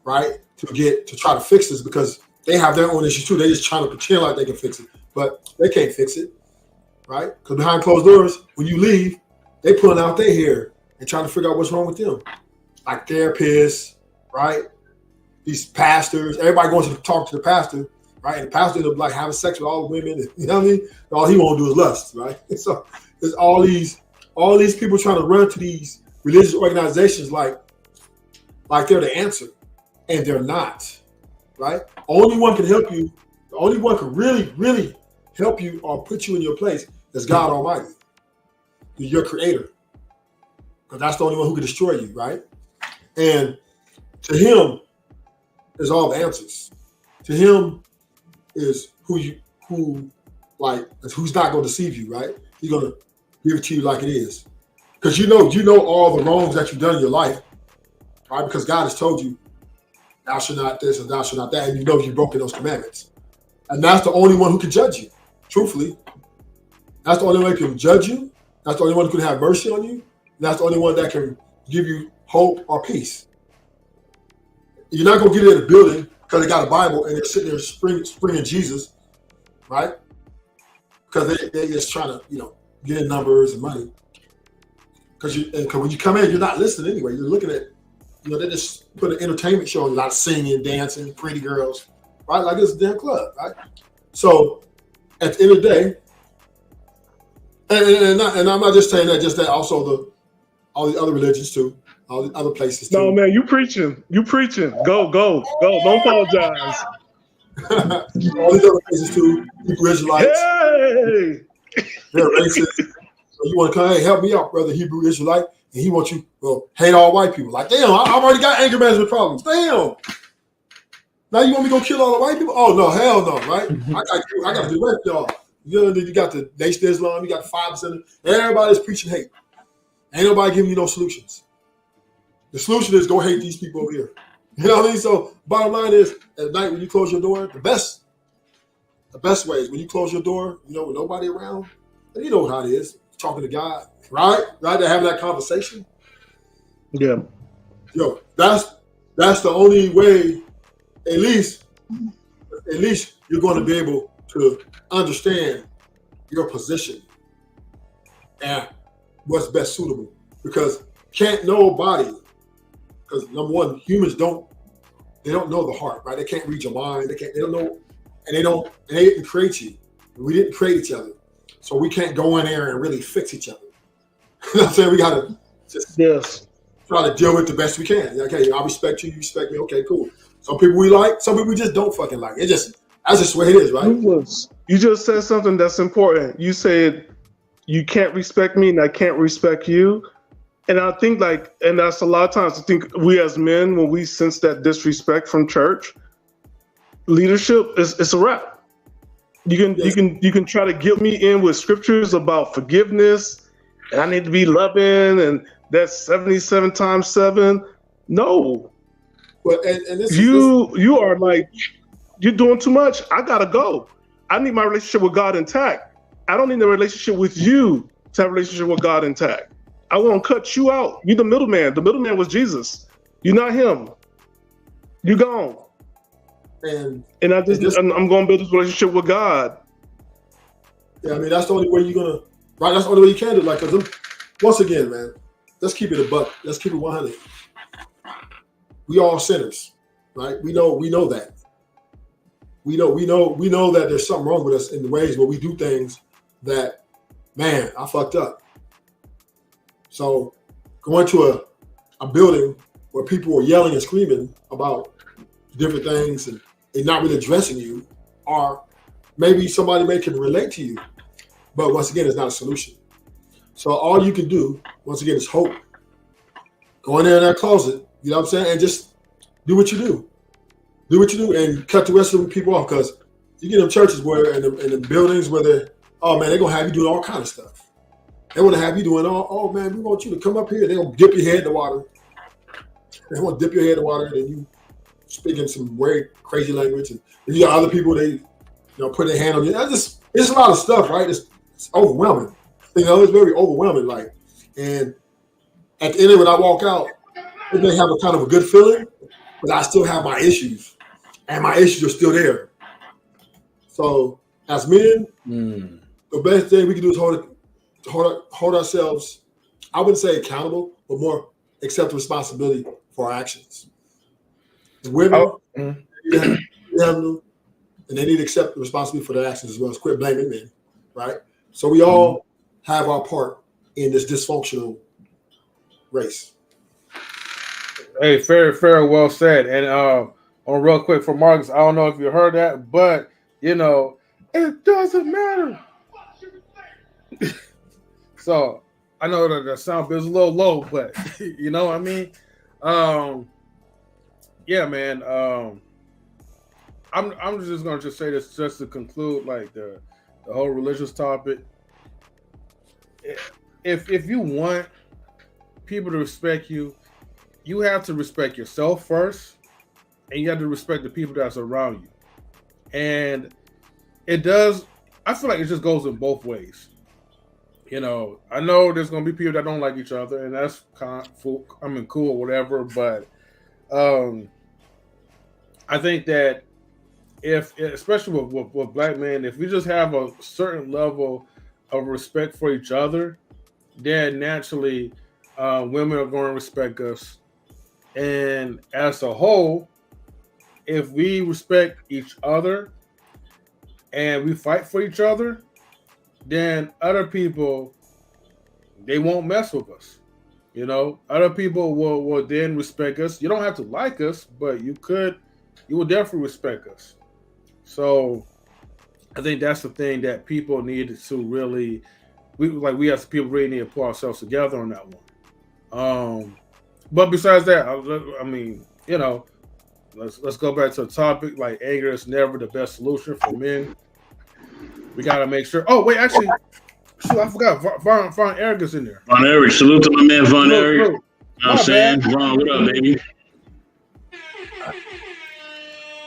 right, to try to fix this, because they have their own issues too. They're just trying to pretend like they can fix it, but they can't fix it, right? Because behind closed doors, when you leave, they pulling out their hair and trying to figure out what's wrong with them. Like therapists, right? These pastors, everybody going to talk to the pastor, right? And the pastor end up like having sex with all the women. And, you know what I mean? All he want to do is lust, right? And so there's all these people trying to run to these religious organizations like they're the answer, and they're not, right? Only one can help you. The only one can really, really help you or put you in your place is God Almighty, your creator. Because that's the only one who can destroy you, right? And to him is all the answers. To him is who's not going to deceive you, right? He's going to give it to you like it is. Because you know all the wrongs that you've done in your life, right? Because God has told you, thou shalt not this and thou shalt not that, and you know you've broken those commandments. And that's the only one who can judge you, truthfully. That's the only one who can judge you. That's the only one who can have mercy on you. That's the only one that can give you hope or peace. You're not going to get in the building because they got a Bible and they're sitting there springing Jesus, right? Because they're just trying to, get in numbers and money. Because when you come in, you're not listening anyway. You're looking at, they just put an entertainment show on, a lot of singing, dancing, pretty girls, right? Like it's a damn club, right? So at the end of the day, and I'm not just saying that, just that also all the other religions too, all the other places too. No, man, you preaching. Go. Don't apologize. All these other places too, Hebrew Israelites. Hey! They're racist. So you want to come, hey, help me out, brother Hebrew Israelite, and he wants you, hate all white people. Like, damn, I've already got anger management problems. Damn. Now you want me to go kill all the white people? Oh, no, hell no, right? I got to direct y'all. You got the Nation of Islam, you got the 5%. Everybody's preaching hate. Ain't nobody giving you no solutions. The solution is go hate these people over here. You know what I mean? So bottom line is, at night when you close your door, the best way is when you close your door, with nobody around, and you know how it is, talking to God, right? Right, they're having that conversation. Yeah. That's the only way, at least you're going to be able to understand your position and what's best suitable. Because can't nobody, because number one, humans don't know the heart, right? They can't read your mind. They don't know, and they didn't create you. We didn't create each other. So we can't go in there and really fix each other. You know what I'm saying? We got to just try to deal with the best we can. Okay, I respect you, you respect me. Okay, cool. Some people we like, some people we just don't fucking like. That's just the way it is, right? You just said something that's important. You said you can't respect me and I can't respect you. And I think and that's a lot of times I think we as men, when we sense that disrespect from church, leadership it's a wrap. You can try to guilt me in with scriptures about forgiveness and I need to be loving and that's 77 times 7. No. Well, and you are like, you're doing too much. I gotta go. I need my relationship with God intact. I don't need a relationship with you to have a relationship with God intact. I won't cut you out. You're the middleman. The middleman was Jesus. You're not him. You're gone. And I'm going to build this relationship with God. Yeah, I mean, that's the only way you're going to, right? That's the only way you can do it. Because once again, man, let's keep it a buck. Let's keep it 100. We all sinners, right? We know that. We know that there's something wrong with us in the ways where we do things that, man, I fucked up. So going to a building where people are yelling and screaming about different things and not really addressing you, or maybe somebody can relate to you. But once again, it's not a solution. So all you can do, once again, is hope. Go in there in that closet, you know what I'm saying, and just do what you do. Do what you do and cut the rest of the people off, because you get them churches where in the buildings where they're going to have you doing all kind of stuff. They want to have you doing oh man, we want you to come up here. They're going to dip your head in the water. They want to dip your head in the water, and you speaking some very crazy language. And if you got other people, they put their hand on you. It's a lot of stuff, right? It's overwhelming. It's very overwhelming. Like, and at the end of it, I walk out, it may have a kind of a good feeling, but I still have my issues, and my issues are still there. So, as men, the best thing we can do is hold ourselves, I wouldn't say accountable, but more accept responsibility for our actions. The women, and they need to accept the responsibility for their actions as well as quit blaming men, right? So we all have our part in this dysfunctional race. Hey, very well said. And on real quick for Marcus, I don't know if you heard that, but it doesn't matter. So I know that the sound is a little low, but you know what I mean? Yeah, man. I'm just gonna say this just to conclude, like the whole religious topic. If you want people to respect you, you have to respect yourself first, and you have to respect the people that's around you. And it does. I feel like it just goes in both ways. I know there's gonna be people that don't like each other, and that's cool or whatever. But I think that especially with black men, if we just have a certain level of respect for each other, then naturally women are going to respect us. And as a whole, if we respect each other and we fight for each other, then other people, they won't mess with us. Other people will then respect us. You don't have to like us, but you will definitely respect us. So I think that's the thing that people need to really, we as people really need to pull ourselves together on that one. But besides that, I mean, let's go back to the topic. Like, anger is never the best solution for men. We gotta make sure. Oh wait, actually, shoot, I forgot. Vaughn Eric is in there. Vaughn Eric, salute to my man Vaughn Eric. You know what I'm saying? Vaughn, what up, baby?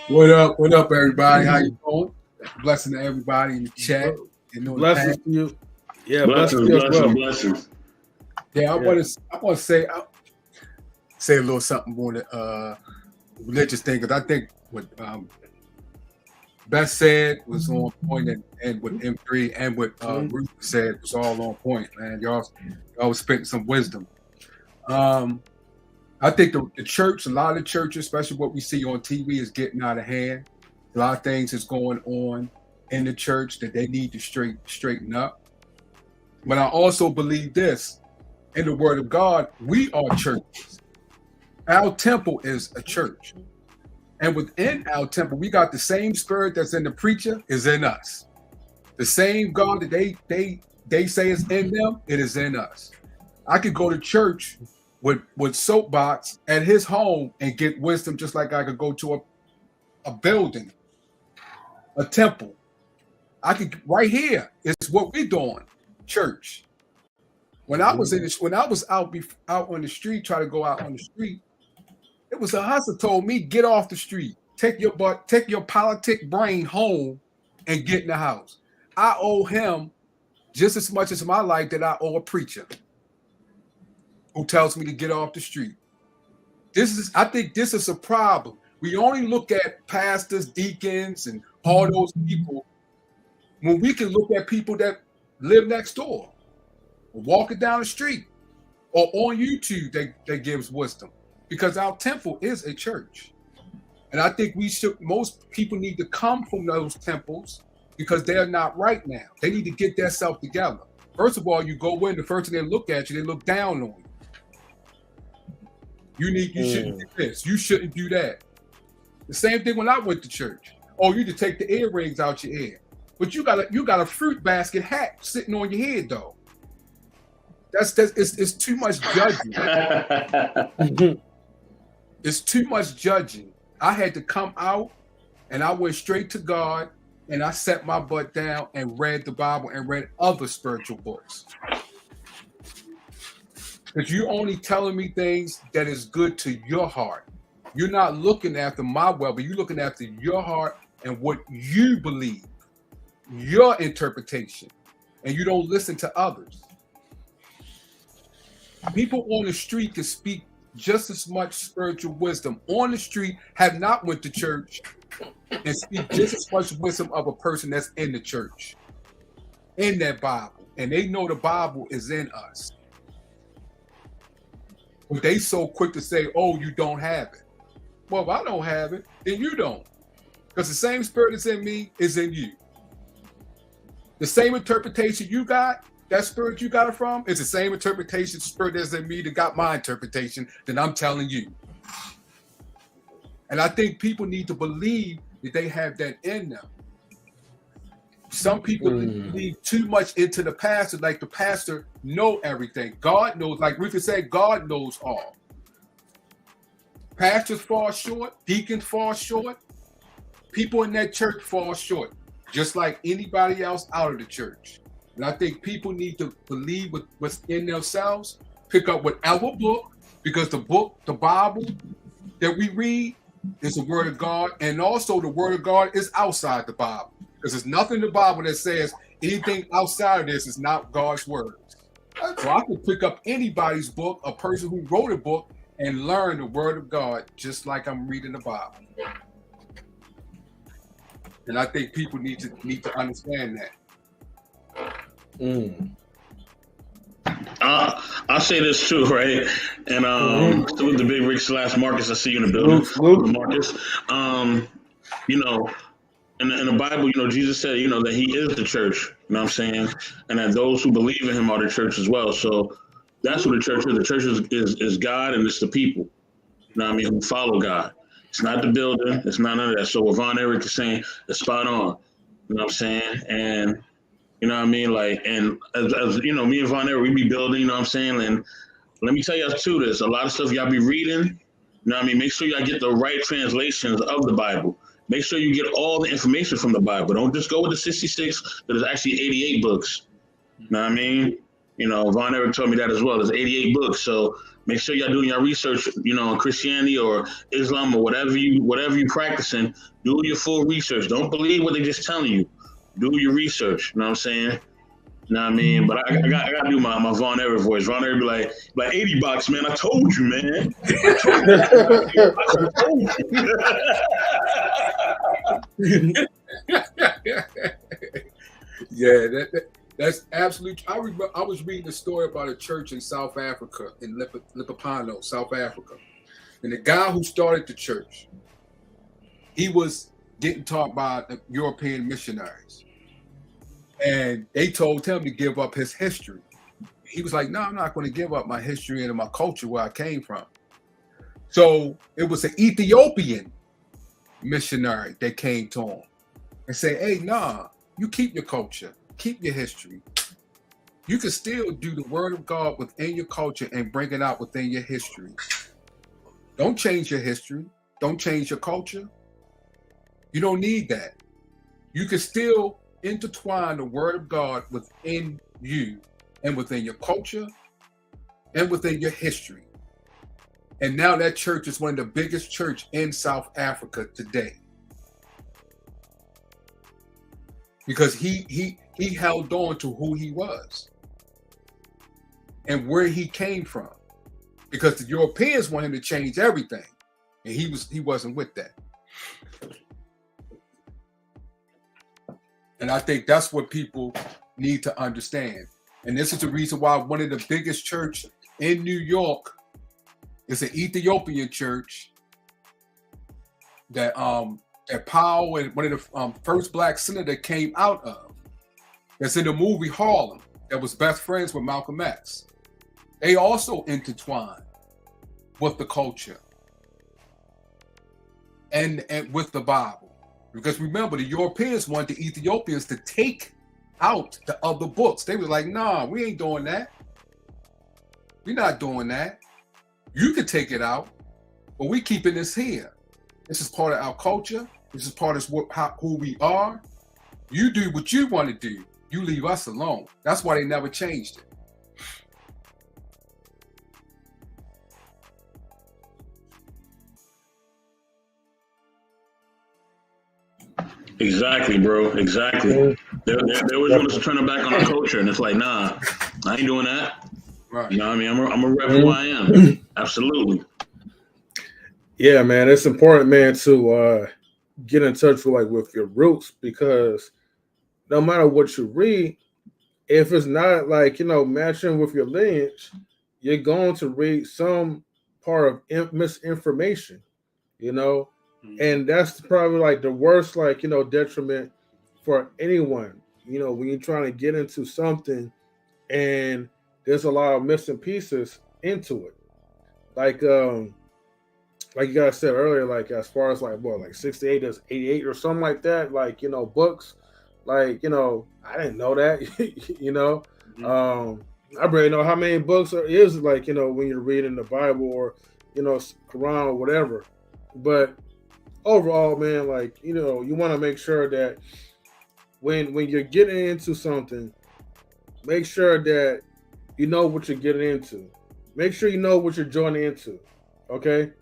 What up, everybody? How you doing? Blessing to everybody in the chat. Blessings to you. Yeah, blessings. Yeah, I want to say a little something on the religious thing, because I think what Beth said was on point, and what M3 and what Ruth said was all on point, man. Y'all was spitting some wisdom. I think the church, a lot of churches, especially what we see on TV, is getting out of hand. A lot of things is going on in the church that they need to straighten up. But I also believe this, in the Word of God, we are churches. Our temple is a church. And within our temple, we got the same spirit that's in the preacher is in us. The same God that they say is in them, it is in us. I could go to church with SoapBox at his home and get wisdom, just like I could go to a building, a temple. I could right here is what we're doing, church. When I was out on the street, trying to go out on the street, it was a hustler told me, get off the street, take your politic brain home and get in the house. I owe him just as much as my life that I owe a preacher who tells me to get off the street. I think this is a problem. We only look at pastors, deacons, and all those people when we can look at people that live next door, or walking down the street, or on YouTube that gives wisdom. Because our temple is a church. And I think most people need to come from those temples because they're not right now. They need to get themselves together. First of all, you go in, the first thing they look at you, they look down on you. You shouldn't do this. You shouldn't do that. The same thing when I went to church. Oh, you need to take the earrings out your ear. but you got a fruit basket hat sitting on your head though. It's too much judging. It's too much judging. I had to come out and I went straight to God and I sat my butt down and read the Bible and read other spiritual books. Because you're only telling me things that is good to your heart. You're not looking after my well-being. You're looking after your heart and what you believe, your interpretation, and you don't listen to others. People on the street can speak just as much spiritual wisdom on the street, have not went to church, and speak just as much wisdom of a person that's in the church, in that Bible, and they know the Bible is in us. But they so quick to say, "Oh, you don't have it." Well, if I don't have it, then you don't. Because the same spirit that's in me is in you. The same interpretation you got, that spirit you got it from, is the same interpretation spirit that's in me that got my interpretation that I'm telling you. And I think people need to believe that they have that in them. Some people believe too much into the pastor, like the pastor know everything. God knows, like Rico said, God knows all. Pastors fall short, deacons fall short, people in that church fall short, just like anybody else out of the church. And I think people need to believe what's in themselves, pick up whatever book, because the book, the Bible that we read is the word of God, and also the word of God is outside the Bible. Because there's nothing in the Bible that says anything outside of this is not God's words. So I can pick up anybody's book, a person who wrote a book, and learn the word of God just like I'm reading the Bible. And I think people need to understand that. I'll say this too, right? And with the big Rick / Marcus, I see you in the building. Marcus, you know, in the Bible, you know, Jesus said, you know, that he is the church, you know what I'm saying? And that those who believe in him are the church as well. So that's what the church is. The church is God, and it's the people, you know what I mean, who follow God. It's not the building. It's not none of that. So what Von Eric is saying is spot on, you know what I'm saying? And you know what I mean? Like, and as you know, me and Von Eric, we be building, you know what I'm saying? And let me tell y'all too, there's a lot of stuff y'all be reading, you know what I mean? Make sure y'all get the right translations of the Bible. Make sure you get all the information from the Bible. Don't just go with the 66, but there's actually 88 books. You know what I mean? You know, Von Eric told me that as well. There's 88 books. So make sure y'all doing your research, you know, on Christianity or Islam or whatever you practicing. Do your full research. Don't believe what they're just telling you. Do your research. You know what I'm saying? You know what I mean? But I got to do my Von Eric voice. Von Eric be like 80 bucks, man. I told you, man. I told you. Yeah, that's absolutely. I was reading a story about a church in South Africa, in Limpopo, South Africa, and the guy who started the church, he was getting taught by the European missionaries, and they told him to give up his history. He was like, "No, I'm not going to give up my history and my culture where I came from." So it was an Ethiopian missionary that came to him and said, "Hey, nah, you keep your culture, keep your history. You can still do the word of God within your culture and bring it out within your history. Don't change your history. Don't change your culture. You don't need that. You can still intertwine the word of God within you and within your culture and within your history." And now that church is one of the biggest church in South Africa today. Because he held on to who he was and where he came from. Because the Europeans want him to change everything. And he wasn't with that. And I think that's what people need to understand. And this is the reason why one of the biggest church in New York is an Ethiopian church that Powell and one of the first black senator came out of. That's in the movie Harlem, that was best friends with Malcolm X. They also intertwined with the culture and with the Bible. Because remember, the Europeans wanted the Ethiopians to take out the other books. They were like, nah, we ain't doing that. We're not doing that. You can take it out, but we keeping this here. This is part of our culture. This is part of who we are. You do what you want to do. You leave us alone. That's why they never changed it. Exactly, bro. Exactly. They always want us to turn it back on our culture, and it's like, nah, I ain't doing that. Right. You know what I mean? I'm a rep who I am. Absolutely. Yeah, man, it's important, man, to get in touch with your roots, because no matter what you read, if it's not matching with your lineage, you're going to read some part of misinformation, and that's probably the worst detriment for anyone, when you're trying to get into something and there's a lot of missing pieces into it. Like you guys said earlier, as far as 68 is 88 or something like that, books, I didn't know that. I barely know how many books there is when you're reading the Bible or Quran or whatever. But overall, man, you want to make sure that when you're getting into something, make sure that you know what you're getting into. Make sure you know what you're joining into. Okay?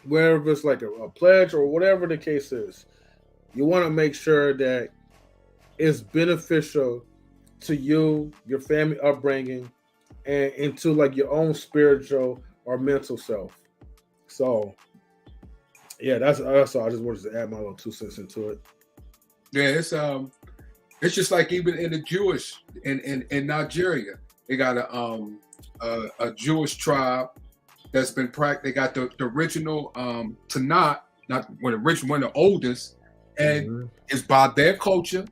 Whether it's a pledge or whatever the case is, you want to make sure that it's beneficial to you, your family upbringing, and into your own spiritual or mental self. So, yeah, that's all. I just wanted to add my little 2 cents into it. Yeah, it's just like even in the Jewish in Nigeria, they got a Jewish tribe that's been practiced. They got the original Tanakh, not one of the original, one of the oldest, and it's by their culture,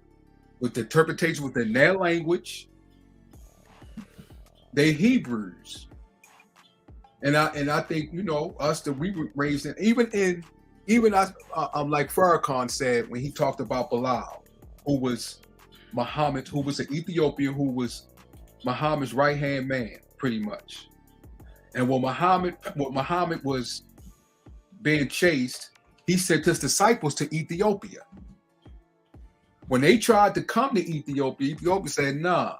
with the interpretation within their language. They Hebrews, and I think us that we were raised in, even us, like Farrakhan said when he talked about Bilal, who was Muhammad, who was an Ethiopian, who was Muhammad's right-hand man, pretty much. And when Muhammad was being chased, he sent his disciples to Ethiopia. When they tried to come to Ethiopia, Ethiopia said, "Nah,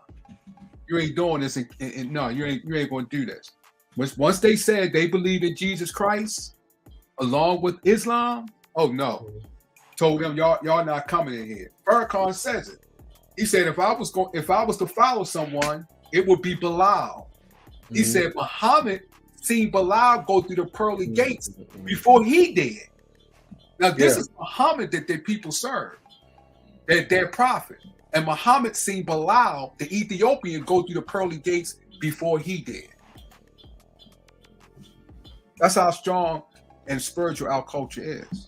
you ain't doing this, and no, you ain't going to do this." Once they said they believed in Jesus Christ, along with Islam, oh no, told them y'all not coming in here. Farrakhan says it. He said if I was to follow someone, it would be Bilal. He said Muhammad seen Bilal go through the pearly gates before he did. Now this is Muhammad that their people serve, their prophet. And Muhammad seen Bilal, the Ethiopian, go through the pearly gates before he did. That's how strong and spiritual our culture is.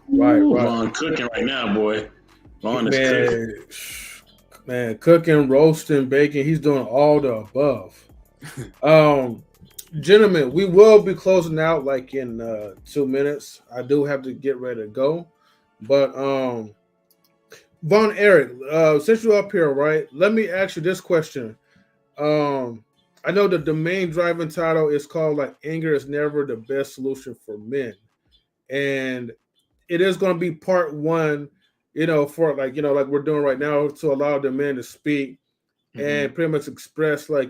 Right. Vaughn cooking right now, boy. Vaughn is cooking. Man, cooking, roasting, baking, he's doing all the above. Gentlemen, we will be closing out in 2 minutes. I do have to get ready to go. But Von Eric, since you're up here, right, let me ask you this question. I know that the main driving title is called Anger is Never the Best Solution for Men. And it is going to be part 1, for like we're doing right now, to allow the men to speak and pretty much express what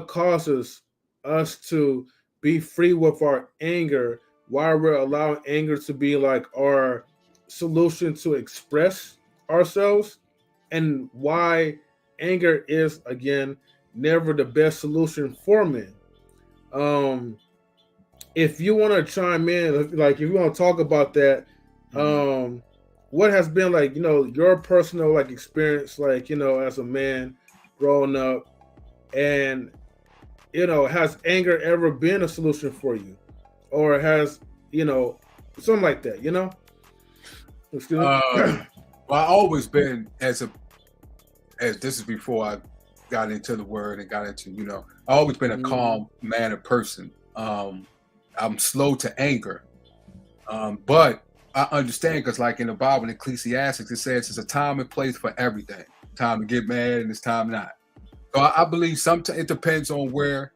causes us to be free with our anger, why we're allowing anger to be our solution to express ourselves, and why anger is, again, never the best solution for men. If you want to chime in, if you want to talk about that, what has been your personal experience, as a man growing up, and has anger ever been a solution for you, or has something like that? Excuse me. Well, I always been as this is before I got into the word and got into I always been a calm mannered person. I'm slow to anger, But I understand because, like in the Bible, in Ecclesiastes, it says it's a time and place for everything. Time to get mad and it's time not. So I believe sometimes it depends on where.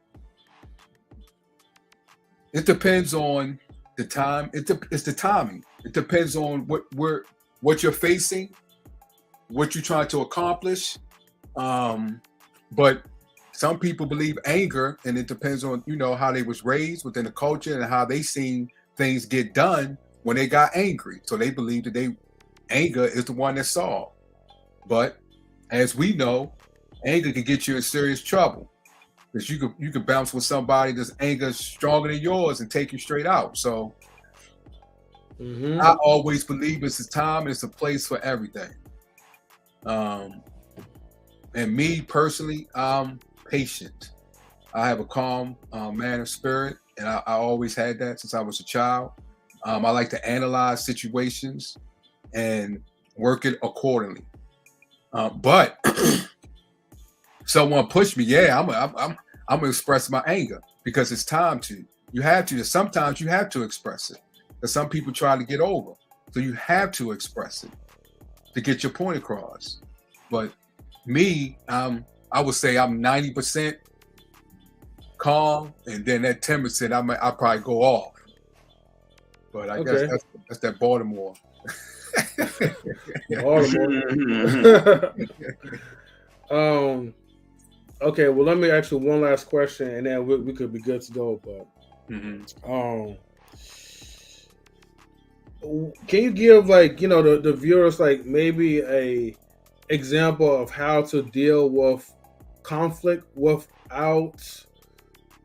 It depends on the time. It's the timing. It depends on what you're facing, what you're trying to accomplish. But some people believe anger, and it depends on how they was raised within the culture and how they seen things get done when they got angry. So they believe that anger is the one that's solved. But as we know, anger can get you in serious trouble. Because you could bounce with somebody that's anger is stronger than yours and take you straight out. So I always believe it's a time and it's a place for everything. And me personally, I'm patient. I have a calm man of spirit, and I always had that since I was a child. I like to analyze situations and work it accordingly. But someone pushed me, I'm gonna express my anger because it's time to. You have to. Sometimes you have to express it. Because some people try to get over, so you have to express it to get your point across. But me, I would say I'm 90% calm, and then that 10% I probably go off. But I guess that's that Baltimore. Okay, well, let me ask you one last question, and then we could be good to go. But can you give the viewers maybe a example of how to deal with conflict without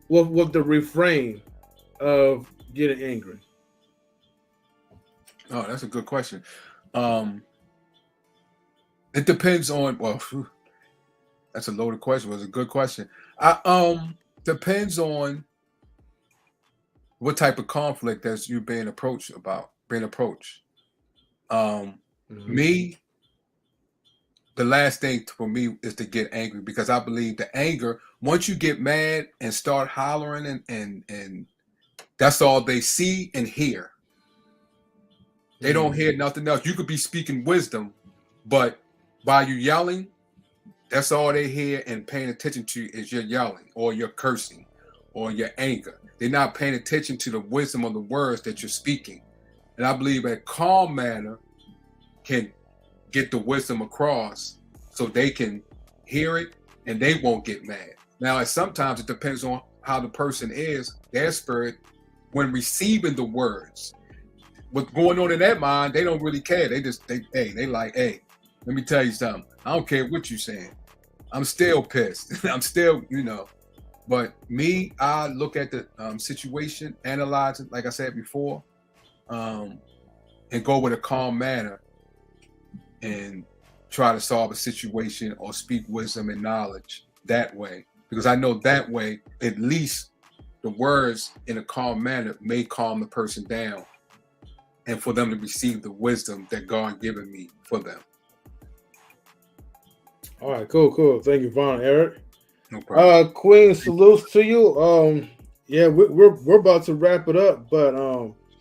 with the refrain of getting angry? Oh, that's a good question. It depends on that's a loaded question. It was a good question. Depends on what type of conflict that you're being approached. Me, the last thing for me is to get angry, because I believe the anger, once you get mad and start hollering and that's all they see and hear. They don't hear nothing else. You could be speaking wisdom, but by you yelling, that's all they hear and paying attention to is your yelling or your cursing or your anger. They're not paying attention to the wisdom of the words that you're speaking. And I believe a calm manner can get the wisdom across so they can hear it and they won't get mad. Now, sometimes it depends on how the person is, their spirit, when receiving the words. What's going on in their mind, they don't really care. They like, hey, let me tell you something. I don't care what you're saying. I'm still pissed. I'm still, But me, I look at the situation, analyze it, like I said before, and go with a calm manner and try to solve a situation or speak wisdom and knowledge that way. Because I know that way, at least the words in a calm manner may calm the person down and for them to receive the wisdom that God given me for them. All right, cool. Thank you, Vaughn, Eric. No problem. Queen, salutes to you. We're about to wrap it up, but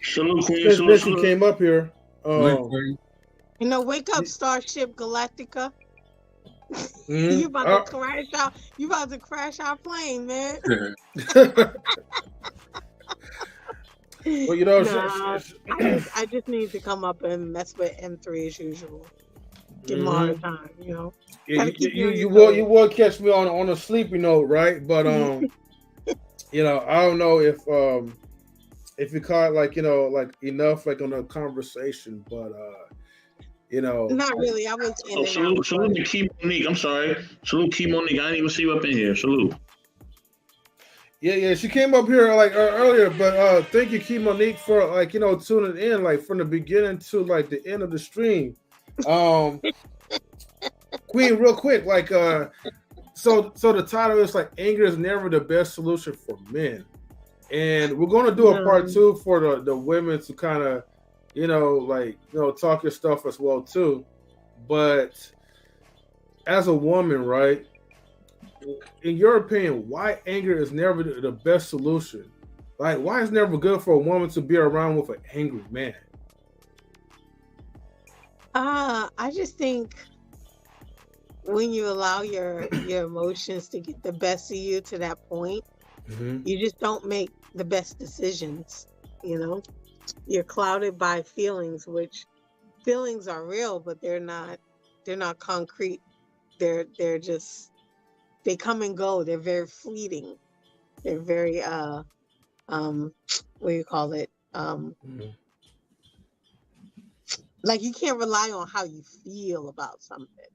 salute, Queen. Since you came up here, wake up, Starship Galactica. You about to crash out. You about to crash our plane, man. Well, I just need to come up and mess with M3 as usual. Give him a hard time, You will catch me on a sleepy note, right? But I don't know if you caught enough on a conversation, but not really. I was in salute to Key Monique. I'm sorry. Salute Key Monique. I didn't even see you up in here. Salute. Yeah, she came up here earlier, but thank you, Key Monique, for tuning in from the beginning to the end of the stream. Queen, real quick, so the title is anger is never the best solution for men, and we're gonna do a part 2 for the women to kind of talk your stuff as well too. But as a woman, right, in your opinion, why anger is never the best solution Like, why is it never good for a woman to be around with an angry man? I just think when you allow your emotions to get the best of you to that point, you just don't make the best decisions. You know, you're clouded by feelings, which feelings are real, but they're not concrete. They're just, they come and go. They're very fleeting. They're very what do you call it? Like, you can't rely on how you feel about something,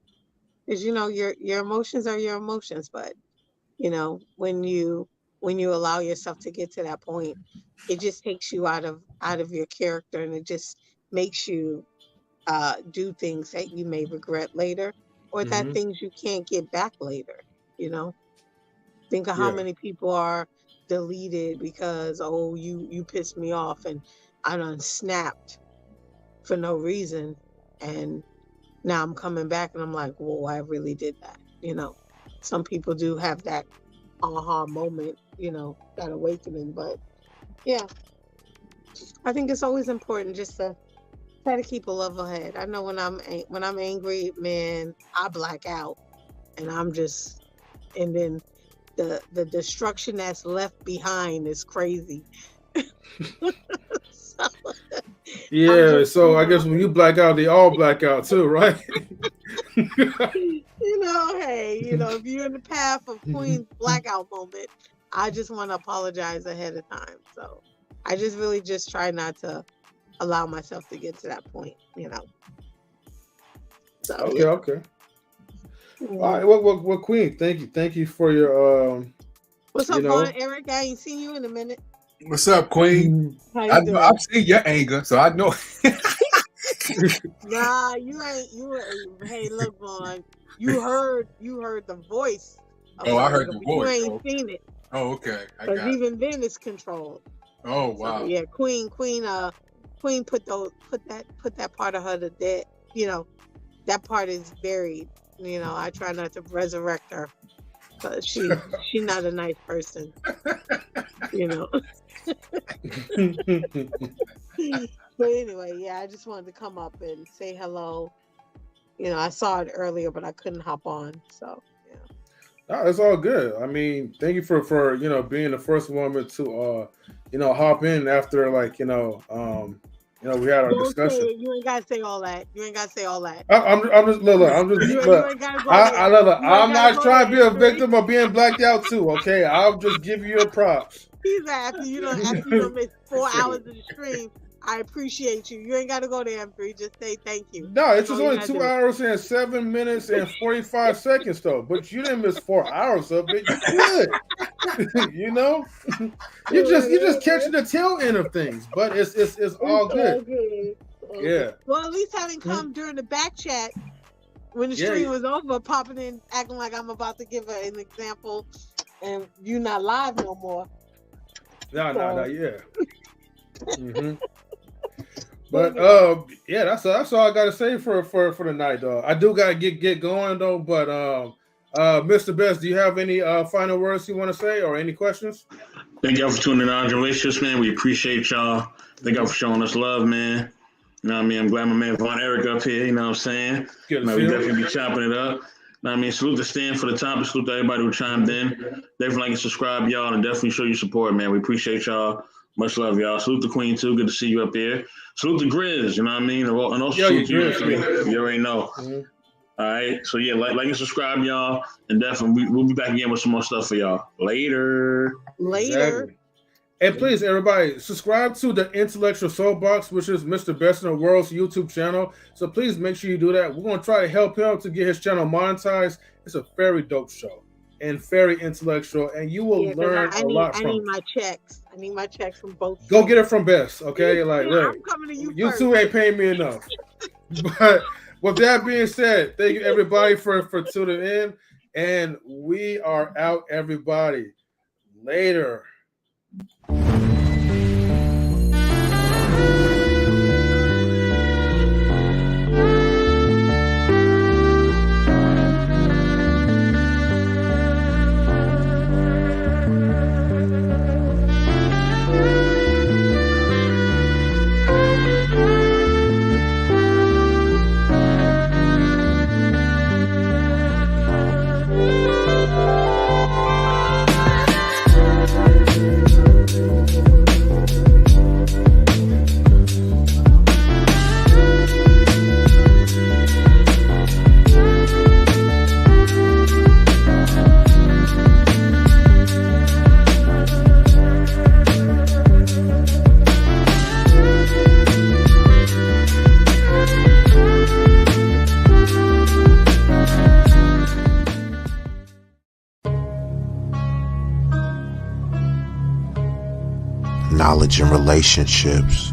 because you know your emotions are your emotions. But you know, when you allow yourself to get to that point, it just takes you out of your character, and it just makes you do things that you may regret later, or that things you can't get back later. You know, think of how many people are deleted because, oh, you pissed me off and I done snapped for no reason, and now I'm coming back and I'm like, whoa, I really did that. You know, some people do have that aha moment, you know, that awakening. But yeah, I think it's always important just to try to keep a level head. I know when I'm angry, man, I black out, and and then the destruction that's left behind is crazy. So I guess when you black out, they all black out too, right? You know, hey, you know, if you're in the path of Queen's blackout moment, I just want to apologize ahead of time. So I just really just try not to allow myself to get to that point, you know. So okay. All right, well, Queen, thank you for your What's up, Vaughn? Eric? I ain't seen you in a minute. What's up, Queen? I've seen your anger, so I know. Nah, you ain't. Hey, look, Vaughn. You heard the voice. Oh, I heard the voice. You ain't seen it. Oh, okay. Because even then, it's controlled. Oh, wow. So, yeah, Queen put that part of her to dead. You know, that part is buried. You know, I try not to resurrect her, because she's not a nice person. You know. But anyway, yeah, I just wanted to come up and say hello. You know, I saw it earlier, but I couldn't hop on. So yeah. No, it's all good. I mean, thank you for you know, being the first woman to you know, hop in after, like, you know, we had our discussion. You ain't gotta say all that. I'm not trying to be a victim of being blacked out too. Okay, I'll just give you your props. He's after you don't miss 4 hours of the stream. I appreciate you. You ain't got to go there, M3. Just say thank you. No, it's just only 2 hours and 7 minutes and 45 seconds, though. But you didn't miss 4 hours of it. You good. You know, you just catching the tail end of things. But it's all good. Yeah. Well, at least having come during the back chat when the stream was over, popping in, acting like I'm about to give an example, and you not live no more. No, yeah. But yeah, that's all I gotta say for the night, though. I do gotta get going though. But Mr. Best, do you have any final words you want to say or any questions? Thank y'all for tuning in on Delicious, man. We appreciate y'all. Thank y'all for showing us love, man. You know what I mean? I'm glad my man Vaughn Eric up here. You know what I'm saying? We definitely be chopping it up. You know what I mean? Salute to Stan for the topic. Salute to everybody who chimed in. Definitely like and subscribe, y'all, and definitely show your support, man. We appreciate y'all. Much love, y'all. Salute to Queen, too. Good to see you up here. Salute to Grizz, you know what I mean? And also salute to you. You already know. All right. So, yeah, like and subscribe, y'all. And definitely, we'll be back again with some more stuff for y'all. Later. Exactly. And please, everybody, subscribe to the Intellectual SoapBox, which is Mr. Best in the World's YouTube channel. So please make sure you do that. We're going to try to help him to get his channel monetized. It's a very dope show and very intellectual, and you will learn a lot from it. I need my checks. I need my checks from both. Go get it from Best, okay? Like, look, I'm coming to you first. Two ain't paying me enough. But with that being said, thank you everybody for tuning in, and we are out, everybody. Later. knowledge in relationships,